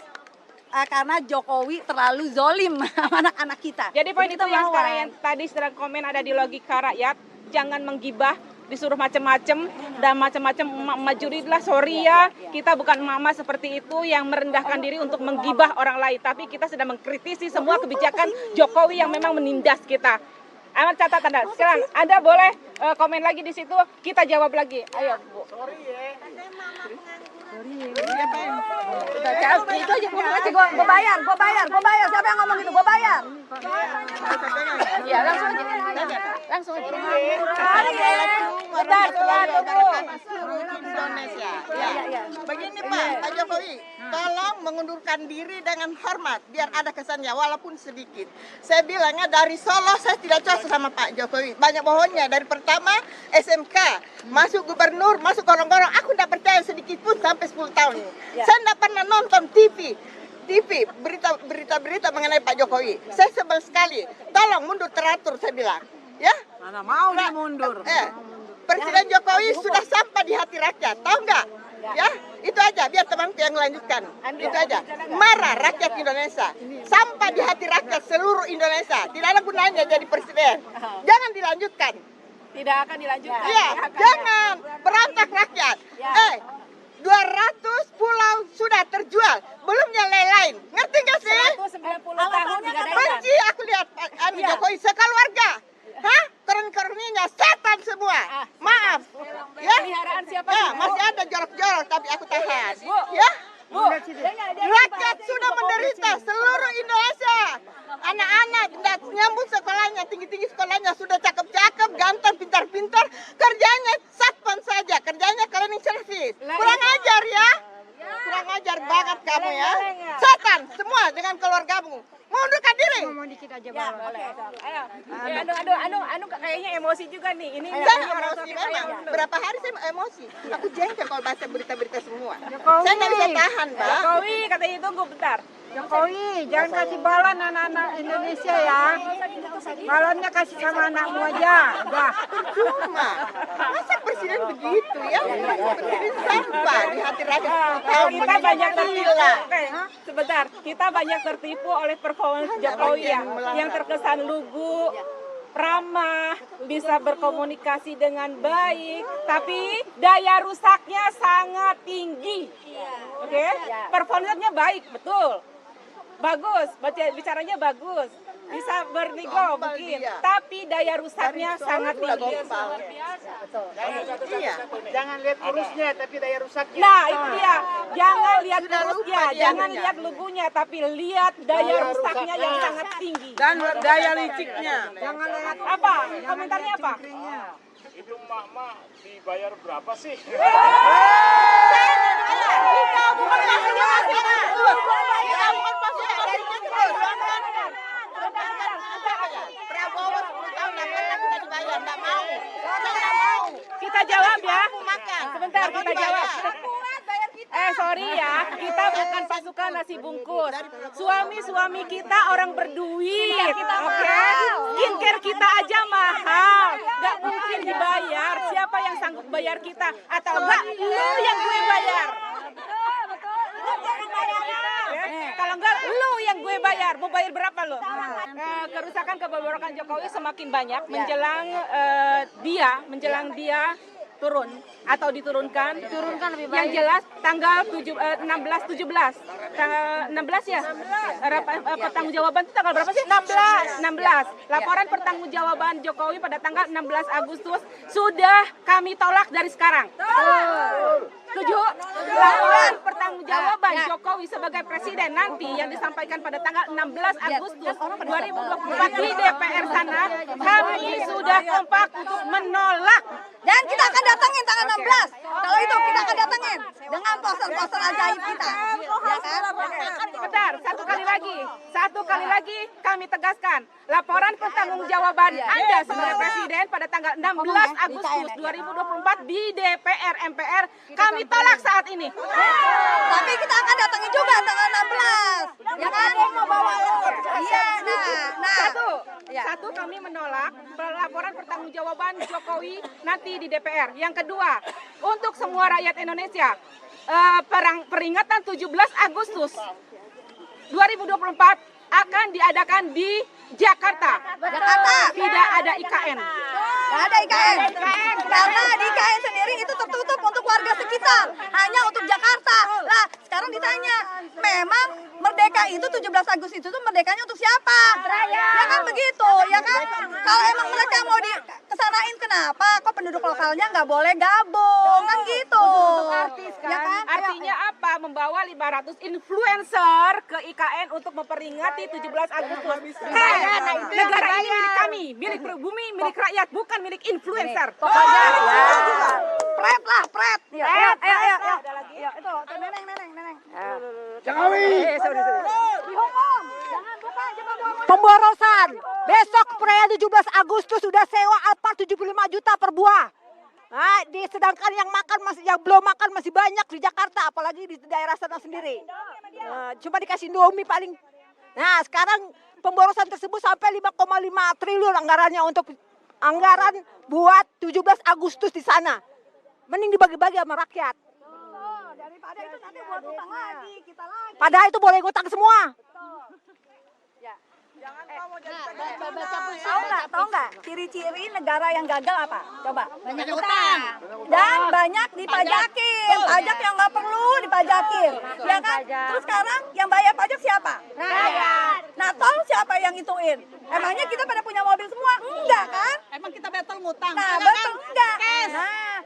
Karena Jokowi terlalu zolim sama anak-anak kita.
Jadi poin itu yang
melawan.
sekarang yang tadi sedang komen ada di Logika Rakyat. Jangan menggibah, disuruh macam-macam dan macam-macam emak-emak jurilah, sorry ya, kita bukan emak-emak seperti itu yang merendahkan diri untuk menggibah orang lain, tapi kita sedang mengkritisi semua kebijakan Jokowi yang memang menindas kita. Amat catat Anda. Sekarang Anda boleh komen lagi di situ, kita jawab lagi. Ayo, Bu.
Itu aja gue bayar. Siapa yang ngomong gitu? Gue bayar.
Ya, langsung aja.
Bentar, tunggu.
Seluruh Indonesia. Ya. Begini Pak Jokowi, tolong mengundurkan diri dengan hormat biar ada kesannya walaupun sedikit. Saya bilangnya dari Solo saya tidak cocok sama Pak Jokowi. Banyak bohongnya, dari pertama SMK, masuk gubernur, masuk gorong-gorong, aku tidak percaya sedikit pun sampai 10 tahun. Saya tidak pernah nonton TV berita mengenai Pak Jokowi. Saya sebel sekali. Tolong mundur teratur saya bilang. Ya?
Mana mau dia mundur.
Presiden Jokowi sudah sampai di hati rakyat, tahu nggak? Ya, itu aja. Biar temanku yang melanjutkan. Itu aja. Marah rakyat Indonesia, sampai di hati rakyat seluruh Indonesia. Tidak ada gunanya jadi presiden. Jangan dilanjutkan.
Tidak akan dilanjutkan.
Iya, jangan berantak rakyat. 200 pulau sudah terjual, belumnya lain-lain. Ngerti nggak sih?
190 tahun digadaikan.
Benci aku lihat Jokowi sekeluarga. Hah? Keren-kerennya setan semua. Maaf. Ya.
Peliharaan siapa?
Masih ada jorok-jorok tapi aku tahan.
Ya.
Bu, rakyat sudah menderita seluruh Indonesia. Anak-anak nyambut sekolahnya, tinggi-tinggi sekolahnya, sudah cakep-cakep, ganteng, pintar-pintar. Kerjanya satpam saja, kerjanya cleaning service. Kurang ajar ya. Kurang ajar banget kamu ya. Setan semua dengan keluargamu. Mundurkan diri.
Ngomong dikit aja
Ya,
Bang.
boleh. Ayo. Anu kayaknya emosi juga nih. Ini
Saya emosi memang. Berapa hari saya emosi. Aku jengkel kalau baca berita-berita semua. Saya nggak bisa tahan, Mbak.
Jokowi katanya tunggu bentar.
Jokowi, jangan kasih balon anak-anak Indonesia ya. Balonnya kasih sama anakmu aja. Udah.
Percuma. Masa presiden begitu ya? Presiden sampah di hati rakyat.
Kita banyak tertipu. Oke, sebentar. Kita banyak tertipu oleh performance Jokowi yang terkesan lugu, ramah, bisa berkomunikasi dengan baik, tapi daya rusaknya sangat tinggi. Oke? Performanya baik, betul. Bagus, bicaranya bagus. Bisa bernego mungkin, tapi daya rusaknya sangat tinggi.
Iya, jangan lihat kurusnya tapi daya rusaknya.
Nah, itu dia. Jangan lihat kurusnya, jangan lihat lugunya, tapi lihat daya rusaknya yang sangat tinggi.
Dan daya liciknya.
Jangan lihat apa? Komentarnya apa?
Itu mak-mak dibayar berapa sih?
Prabowo 10 tahun nggak pernah kita dibayar, nggak mau. Saya mau.
Kita jawab ya.
Makan.
Sebentar kita jawab. Sorry ya, kita bukan pasukan nasi bungkus. Suami-suami kita orang berduit, oke? Skincare kita aja mahal, nggak mungkin dibayar. Siapa yang sanggup bayar kita? Atau enggak, lu yang gue bayar. Kalau enggak, lu yang gue bayar. Mau bayar berapa lo? Kerusakan kebobrokan Jokowi semakin banyak menjelang dia turun atau diturunkan lebih banyak. Yang jelas tanggal 16 17 tanggal 16 ya. Pertanggungjawaban itu tanggal berapa sih? 16. Laporan pertanggungjawaban Jokowi pada tanggal 16 Agustus sudah kami tolak dari sekarang. Setuju? Laporan pertanggungjawaban Jokowi sebagai presiden nanti yang disampaikan pada tanggal 16 Agustus 2024 di DPR sana, kami sudah kompak untuk menolak.
Dan kita akan datangin tanggal 16. Kalau itu kita akan datangin dengan poster-poster ajaib kita. Ya kan?
Bentar, satu kali lagi kami tegaskan. Laporan pertanggungjawaban Anda sebagai presiden pada tanggal 16 Agustus 2024 di DPR MPR kami tolak saat ini.
Tapi kita akan datangin juga tanggal 16. Ya kan? Iya,
Satu kami menolak laporan pertanggungjawaban Jokowi nanti di DPR. Yang kedua, untuk semua rakyat Indonesia, peringatan 17 Agustus 2024 akan diadakan di Jakarta. Tidak ada IKN.
Nggak ada IKN. Karena di IKN sendiri itu tertutup untuk warga sekitar. Hanya untuk Jakarta. Lah, sekarang ditanya, memang merdeka itu 17 Agustus itu tuh merdekanya untuk siapa? Ya kan begitu, ya kan? Kalau emang mereka mau kesanain kenapa? Kok penduduk lokalnya nggak boleh gabung? Kan gitu. Ya kan?
Artinya apa? Membawa 500 influencer ke IKN untuk memperingati 17 Agustus. Negara ini milik kami, milik bumi, milik rakyat, bukan milik influencer.
Pret lah, pret. Ayo. Itu, neneng.
Jokowi.
Pemborosan. Besok perayaan 17 Agustus sudah sewa apa 75 juta per buah. Nah, sedangkan yang belum makan masih banyak di Jakarta, apalagi di daerah sana sendiri. Cuma dikasih Indomie paling. Nah, sekarang pemborosan tersebut sampai 5,5 triliun anggarannya untuk anggaran buat 17 Agustus di sana. Mending dibagi-bagi sama rakyat.
Daripada itu nanti buat utang lagi, kita lagi.
Padahal itu boleh ngutang semua.
Tahu nggak ciri-ciri negara yang gagal apa? Coba. Banyak utang. Dan banyak dipajakin. Pajak yang nggak perlu dipajakin. Ya kan? Terus sekarang yang bayar pajak siapa? Rakyat. Nah, tol siapa yang ituin? Emangnya kita pada punya mobil semua? Enggak kan?
Emang kita battle ngutang.
Nah, betul enggak. Nah,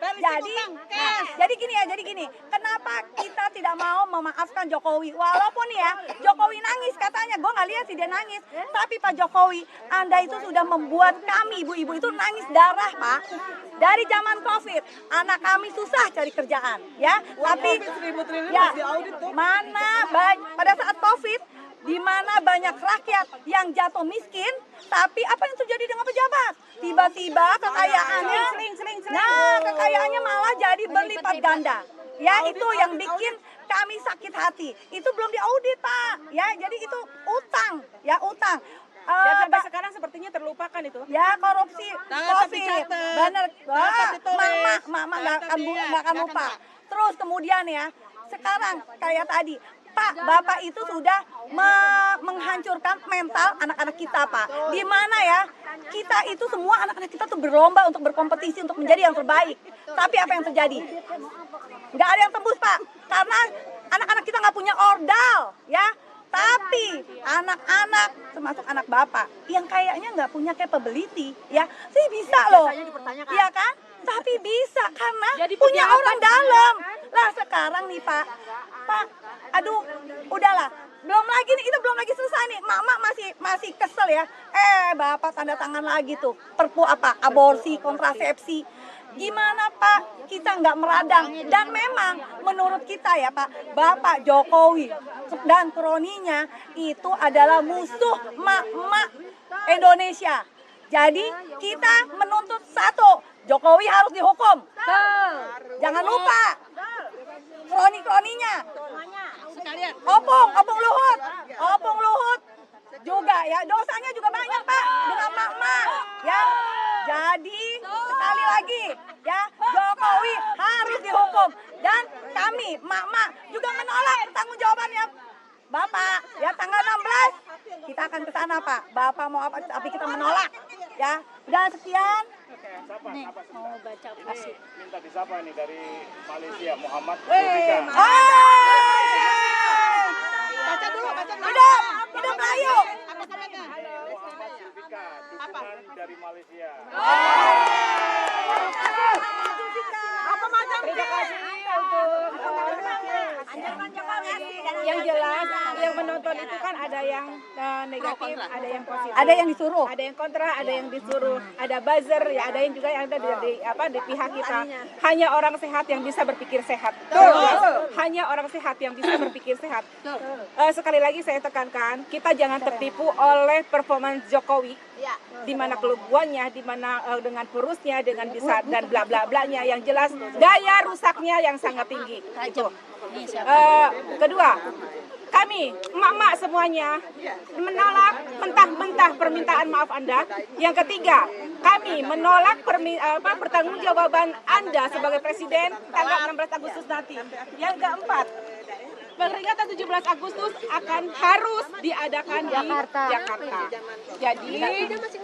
jadi gini. Kenapa kita tidak mau memaafkan Jokowi? Walaupun ya, Jokowi nangis katanya. Gue nggak lihat sih dia nangis. Tapi Pak Jokowi, Anda itu sudah membuat kami, ibu-ibu itu nangis darah, Pak. Dari zaman COVID, anak kami susah cari kerjaan, ya. Tapi, ya, pada saat COVID, di mana banyak rakyat yang jatuh miskin, tapi apa yang terjadi dengan pejabat? Tiba-tiba kekayaannya malah jadi berlipat ganda. Ya, itu yang bikin kami sakit hati. Itu belum diaudit, Pak. Ya, jadi itu utang, ya utang.
Dan sampai sekarang sepertinya terlupakan itu.
Ya, korupsi, COVID, bener. Mama nggak akan lupa. Terus kemudian ya, sekarang kayak tadi, Pak, Bapak itu sudah menghancurkan mental anak-anak kita, Pak. Di mana ya, kita itu semua anak-anak kita tuh berlomba untuk berkompetisi untuk menjadi yang terbaik. Tapi apa yang terjadi? Nggak ada yang tembus, Pak. Karena anak-anak kita nggak punya ordal, ya. Tapi anak-anak, termasuk anak Bapak, yang kayaknya nggak punya capability, ya, sih bisa loh, iya kan? Tapi bisa karena punya orang dalam. Lah sekarang nih Pak, aduh, udahlah. Belum lagi nih, itu belum lagi selesai nih. Mama masih kesel ya. Bapak tanda tangan lagi tuh. Perpu apa? Aborsi, kontrasepsi. Gimana Pak? Kita nggak meradang. Dan memang menurut kita ya Pak, Bapak Jokowi dan kroninya itu adalah musuh emak-emak Indonesia. Jadi kita menuntut satu, Jokowi harus dihukum. Jangan lupa kroni-kroninya. Opung Luhut juga ya, dosanya juga banyak Pak dengan emak-emak ya. Jadi sekali lagi ya, Jokowi harus dihukum dan kami emak-emak juga menolak pertanggungjawabannya Bapak ya. Tanggal 16 kita akan ke sana Pak. Bapak mau apa tapi kita menolak ya. Udah sekian.
Nih, mau baca kasih.
Minta disapa ini dari Malaysia, Muhammad.
Baca dulu. Hidup Melayu.
Dukungan dari Malaysia.
Apa macam
Terima kasih yang jelas yang menonton itu kan ada yang negatif, ada yang positif,
ada yang disuruh,
ada yang kontra, ada yang disuruh, ada buzzer ya, ada yang juga yang ada di pihak kita. Hanya orang sehat yang bisa berpikir sehat. Hanya orang sehat yang bisa berpikir sehat. Sekali lagi saya tekankan, kita jangan tertipu oleh performance Jokowi. Di mana kelebuannya, di mana dengan kurusnya, dengan bisa dan bla bla blanya, yang jelas daya rusaknya yang sangat tinggi. Itu. Kedua, kami emak-emak semuanya menolak mentah-mentah permintaan maaf Anda. Yang ketiga, kami menolak pertanggungjawaban Anda sebagai presiden tanggal 16 Agustus nanti. Yang keempat, peringatan 17 Agustus harus diadakan di Jakarta. Jadi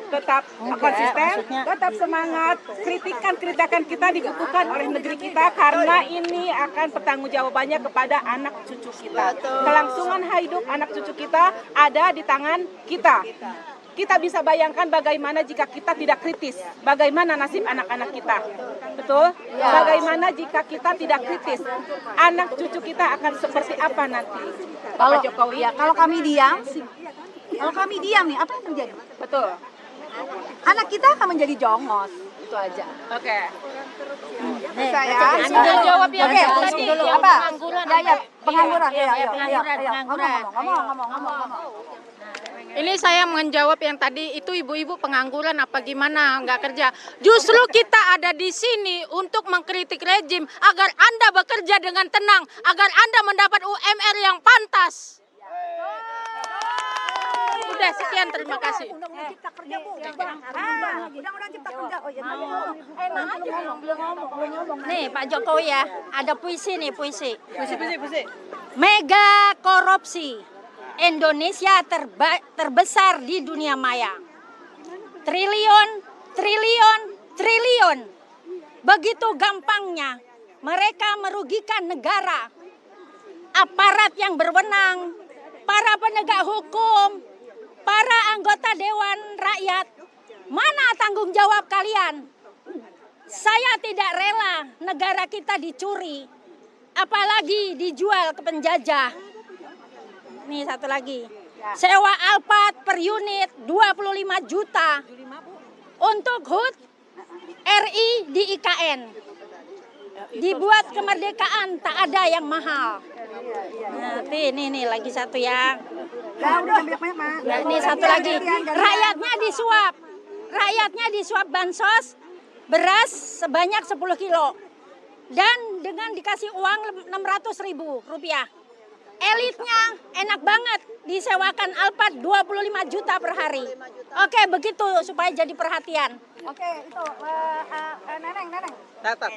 tetap konsisten, tetap semangat. Kritikan kita dibutuhkan oleh negeri kita karena ini akan pertanggungjawabannya kepada anak cucu kita. Kelangsungan hidup anak cucu kita ada di tangan kita. Kita bisa bayangkan bagaimana jika kita tidak kritis, bagaimana nasib anak-anak kita, betul? Bagaimana jika kita tidak kritis, anak cucu kita akan seperti apa nanti?
Kalau Jokowi ya, kalau kami diam nih, apa yang terjadi?
Betul.
Anak kita akan menjadi jongos, itu aja.
Oke.
Bisa ya?
Anda jawab yang
Oke,
tadi,
dulu
yang
apa?
pengangguran.
Pengangguran. Ngomong.
Ini saya menjawab yang tadi itu ibu-ibu pengangguran apa gimana nggak kerja. Justru kita ada di sini untuk mengkritik rejim agar Anda bekerja dengan tenang, agar Anda mendapat UMR yang pantas. Udah sekian, terima kasih.
Undang-undang Cipta Kerja, Bu. Undang-undang Cipta Kerja. Oh, ya, ngomong.
Nih Pak Jokowi ya, ada puisi nih, puisi.
Puisi.
Mega korupsi. Indonesia terbesar di dunia maya. Triliun. Begitu gampangnya mereka merugikan negara. Aparat yang berwenang, para penegak hukum, para anggota Dewan Rakyat, mana tanggung jawab kalian? Saya tidak rela negara kita dicuri, apalagi dijual ke penjajah. Nih satu lagi, sewa Alphard per unit 25 juta untuk HUT RI di IKN. Dibuat kemerdekaan tak ada yang mahal. Nah, nih lagi satu ya. Ini satu lagi, rakyatnya disuap bansos beras sebanyak 10 kilo dan dengan dikasih uang 600.000 rupiah. Elitnya enak banget disewakan Alphard 25 juta per hari. Oke, begitu supaya jadi perhatian.
Oke, itu Neneng.
Catat.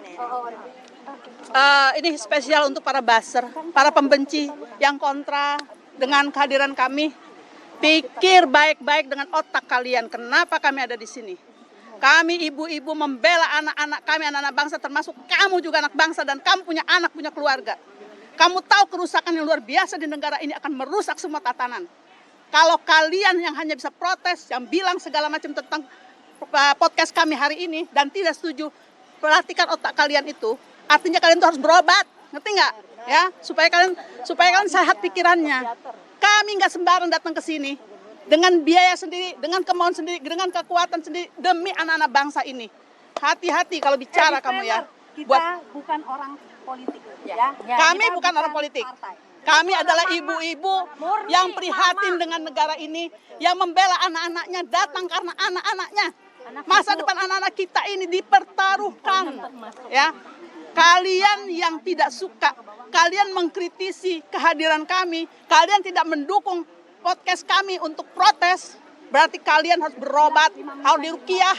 Ini spesial untuk para buzzer, para pembenci yang kontra dengan kehadiran kami. Pikir baik-baik dengan otak kalian. Kenapa kami ada di sini? Kami ibu-ibu membela anak-anak kami, anak-anak bangsa, termasuk kamu juga anak bangsa dan kamu punya anak, punya keluarga. Kamu tahu kerusakan yang luar biasa di negara ini akan merusak semua tatanan. Kalau kalian yang hanya bisa protes, yang bilang segala macam tentang podcast kami hari ini dan tidak setuju, perhatikan otak kalian itu. Artinya kalian itu harus berobat, ngerti nggak? Ya, supaya kalian sehat pikirannya. Kami nggak sembarang datang ke sini dengan biaya sendiri, dengan kemauan sendiri, dengan kekuatan sendiri demi anak-anak bangsa ini. Hati-hati kalau bicara kamu ya.
Kita bukan orang politik ya.
Kami bukan orang politik. Kami adalah ibu-ibu yang prihatin dengan negara ini, yang membela anak-anaknya, datang karena anak-anaknya. Masa depan anak-anak kita ini dipertaruhkan. Ya. Kalian yang tidak suka, kalian mengkritisi kehadiran kami, kalian tidak mendukung podcast kami untuk protes, berarti kalian harus berobat, harus diruqyah.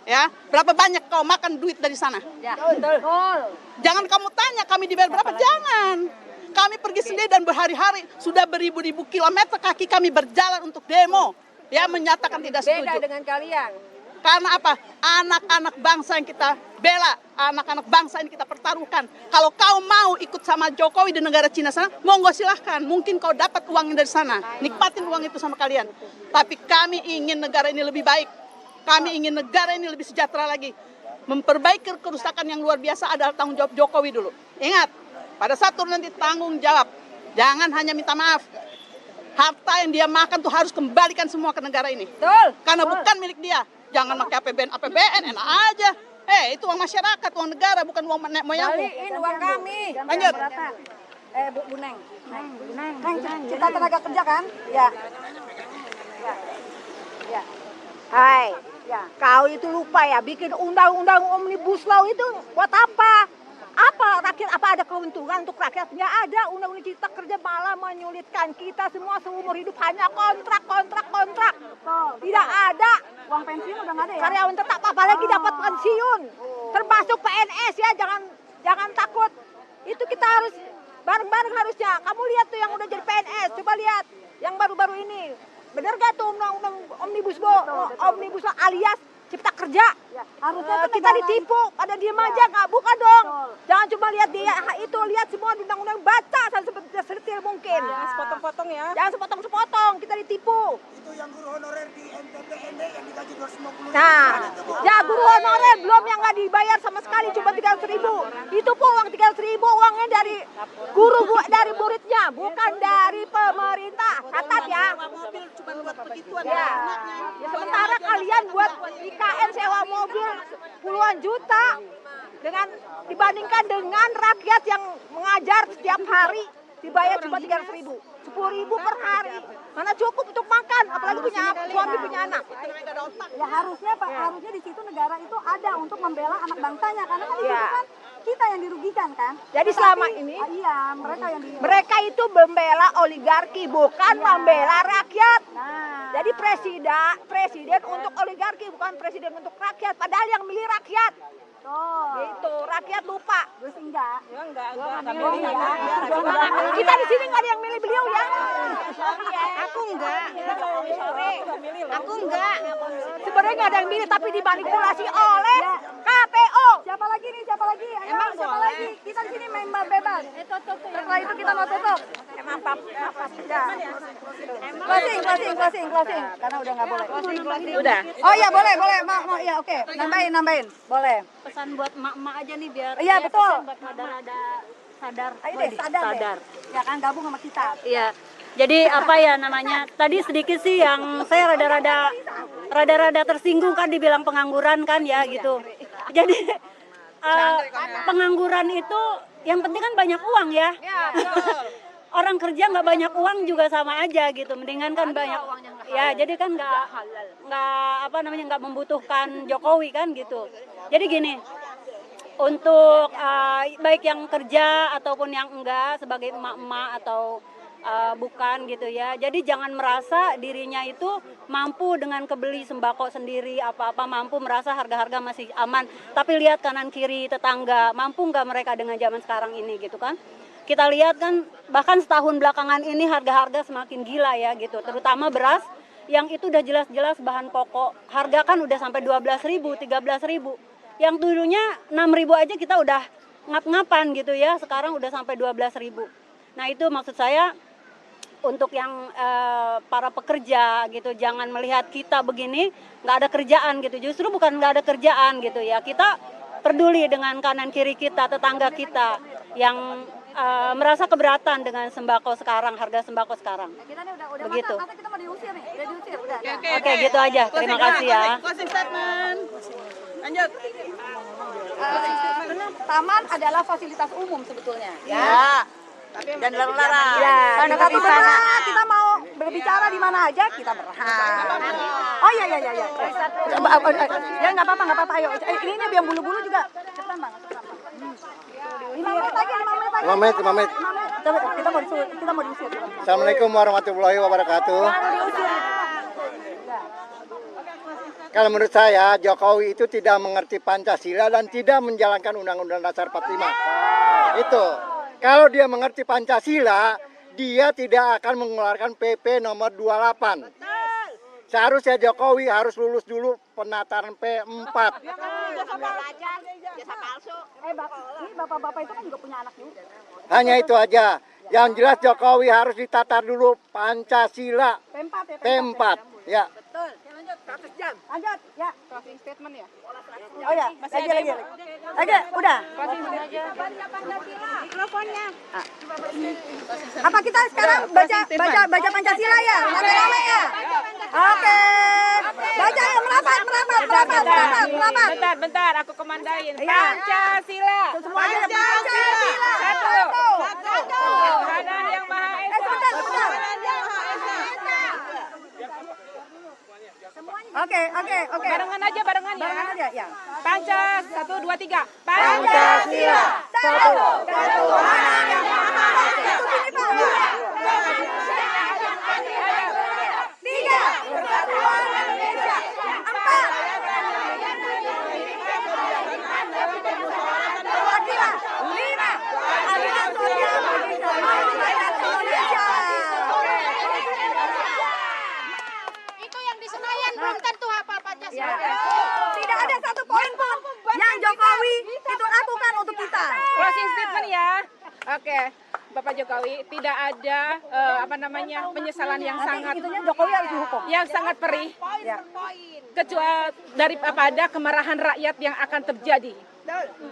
Ya, berapa banyak kau makan duit dari sana?
Ya, betul.
Jangan kamu tanya kami dibayar berapa, jangan. Kami pergi sendiri dan berhari-hari, sudah beribu-ribu kilometer kaki kami berjalan untuk demo, ya, menyatakan tidak setuju.
Beda dengan kalian.
Karena apa? Anak-anak bangsa yang kita bela, anak-anak bangsa ini kita pertaruhkan. Kalau kau mau ikut sama Jokowi di negara Cina sana, monggo silahkan. Mungkin kau dapat uangnya dari sana. Nikmatin uang itu sama kalian. Tapi kami ingin negara ini lebih baik. Kami ingin negara ini lebih sejahtera lagi. Memperbaiki kerusakan yang luar biasa adalah tanggung jawab Jokowi dulu. Ingat, pada saat turun nanti tanggung jawab. Jangan hanya minta maaf. Harta yang dia makan tuh harus kembalikan semua ke negara ini.
Betul.
Karena bukan milik dia. Jangan pakai APBN, enak aja. Itu uang masyarakat, uang negara, bukan uang nenek moyangmu.
Balikin uang kami.
Lanjut.
Bu Neng. Neng, kita tenaga kerja kan? Ya.
Ya. Hai, kau itu lupa ya, bikin undang-undang Omnibus Law itu buat apa? Apa rakyat, apa ada keuntungan untuk rakyat? Nggak ada. Undang-undang Cipta Kerja malah menyulitkan kita semua seumur hidup hanya kontrak. Tidak ada.
Uang pensiun udah nggak ada ya?
Karyawan tetap, apalagi dapat pensiun. Termasuk PNS ya, jangan takut. Itu kita harus bareng-bareng harusnya. Kamu lihat tuh yang udah jadi PNS, coba lihat yang baru-baru ini. Bener gak tuh undang-undang Omnibus Law alias Cipta Kerja?
Ya, harusnya
kita ditipu, pada diem aja, nggak buka dong. Jangan cuma lihat dia itu, lihat semua di undang-undang, baca sedetil mungkin.
Jangan sepotong-potong ya.
Jangan sepotong-sepotong, kita ditipu.
Itu yang guru honorer di NTTND yang digaji 250.
Nah, ya guru honorer belum yang nggak dibayar sama sekali, cuma 300.000. Itu pun uang 300.000 uangnya dari guru, dari muridnya, bukan dari pemerintah. Catat ya. Ya, sementara kalian buat IKN sewa mobil puluhan juta dibandingkan dengan rakyat yang mengajar setiap hari dibayar cuma 300.000, 10.000 per hari. Mana cukup untuk makan, apalagi punya suami, punya anak.
Ya harusnya Pak, harusnya di situ negara itu ada untuk membela anak bangsanya, karena kan di situ kan kita yang dirugikan kan.
Jadi selama ini mereka itu membela oligarki, bukan membela rakyat. Jadi presiden untuk oligarki, bukan presiden untuk rakyat. Padahal yang milih rakyat. Gitu, rakyat lupa.
Gue sih enggak.
Kita di sini nggak ada yang milih beliau ya.
Aku enggak. Aku enggak.
Sebenarnya nggak ada yang milih, tapi dimanipulasi oleh KPO.
Siapa lagi nih? Siapa lagi? Emang siapa lagi? Kita di sini main bebas. Setelah itu kita mau tutup.
Maaf.
Closing. Karena udah nggak boleh.
Udah.
Oh iya boleh. Mau iya oke. Nambahin. Boleh.
Pesan buat emak-emak aja nih biar
Iya, betul.
buat rada-rada sadar.
Ayo deh, sadar. Ya kan gabung sama kita.
Iya. Jadi apa ya namanya? Tadi sedikit sih yang saya rada-rada tersinggung kan dibilang pengangguran kan ya gitu. Jadi pengangguran itu yang penting kan banyak uang ya. Orang kerja nggak banyak uang juga sama aja gitu. Mendingan kan banyak. Ya jadi kan nggak membutuhkan Jokowi kan gitu. Jadi gini, untuk baik yang kerja ataupun yang enggak sebagai emak-emak atau bukan gitu ya. Jadi jangan merasa dirinya itu mampu dengan kebeli sembako sendiri, apa-apa mampu merasa harga-harga masih aman. Tapi lihat kanan kiri tetangga, mampu nggak mereka dengan zaman sekarang ini gitu kan. Kita lihat kan bahkan setahun belakangan ini harga-harga semakin gila ya gitu. Terutama beras yang itu udah jelas-jelas bahan pokok. Harga kan udah sampai 12.000, 13.000. Yang dulunya 6.000 aja kita udah ngap-ngapan gitu ya. Sekarang udah sampai 12.000. Nah itu maksud saya untuk yang para pekerja gitu, jangan melihat kita begini nggak ada kerjaan gitu. Justru bukan nggak ada kerjaan gitu ya, kita peduli dengan kanan kiri kita, tetangga kita yang merasa keberatan dengan sembako sekarang, harga sembako sekarang. Begitu.
Kita mau diusir nih, udah diusir, udah.
Oke, gitu aja. Terima kasih ya.
Closing statement. Lanjut.
Taman adalah fasilitas umum sebetulnya.
Ya. Dan larang-larang.
Ya,
Karena
kita
di
tuh
sana.
berhak, kita mau berbicara di mana aja kita berhak. Oh iya. Ya nggak apa-apa. Ayo, ini yang bulu-bulu juga. Cepetan bang. 5 menit lagi.
5 menit.
Kita mau diusir.
Assalamualaikum warahmatullahi wabarakatuh. Kalau menurut saya, Jokowi itu tidak mengerti Pancasila dan tidak menjalankan Undang-Undang Dasar 45. Itu. Kalau dia mengerti Pancasila, dia tidak akan mengeluarkan PP nomor 28. Seharusnya Jokowi harus lulus dulu penataran P4.
Ini bapak-bapak itu kan juga punya anak juga.
Hanya itu aja. Yang jelas Jokowi harus ditatar dulu Pancasila. P4 ya.
Betul. Lanjut 100 jam. Lanjut ya.
Closing statement ya.
Oh ya, lagi. Udah.
Mikrofonnya.
Apa kita sekarang baca Pancasila ya? Rame-rame ya? Oke. Baca ya, merapat.
Bentar, aku komandain. Pancasila.
Pancasila.
Satu. Tuhan yang Maha Esa.
Oke.
Barengan aja ya.
Barengan aja ya.
Pancasila 1, 2, 3.
Pancasila. Satu. Ketuhanan yang Maha Esa. Tiga. Persatuan Indonesia. 4. Perwakilan. 5. Keadilan sosial bagi semua rakyat Indonesia.
Itu yang di Senayan belum tentu hafal Pancasila.
Tidak ada satu poin pun yang Jokowi itu lakukan untuk kita.
Closing statement ya. Oke. Bapak Jokowi, tidak ada penyesalan yang
Jokowi harus dihukum.
Yang sangat perih. Kecuali daripada kemarahan rakyat yang akan terjadi.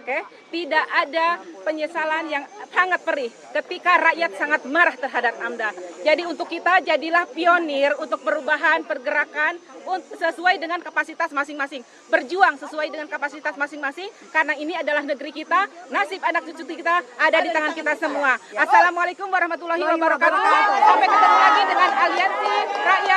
Oke, tidak ada penyesalan yang sangat perih ketika rakyat sangat marah terhadap Anda. Jadi untuk kita jadilah pionir untuk perubahan pergerakan sesuai dengan kapasitas masing-masing. Berjuang sesuai dengan kapasitas masing-masing karena ini adalah negeri kita, nasib anak cucu kita ada di tangan kita semua. Assalamualaikum warahmatullahi wabarakatuh. Sampai ketemu lagi dengan Aliansi Rakyat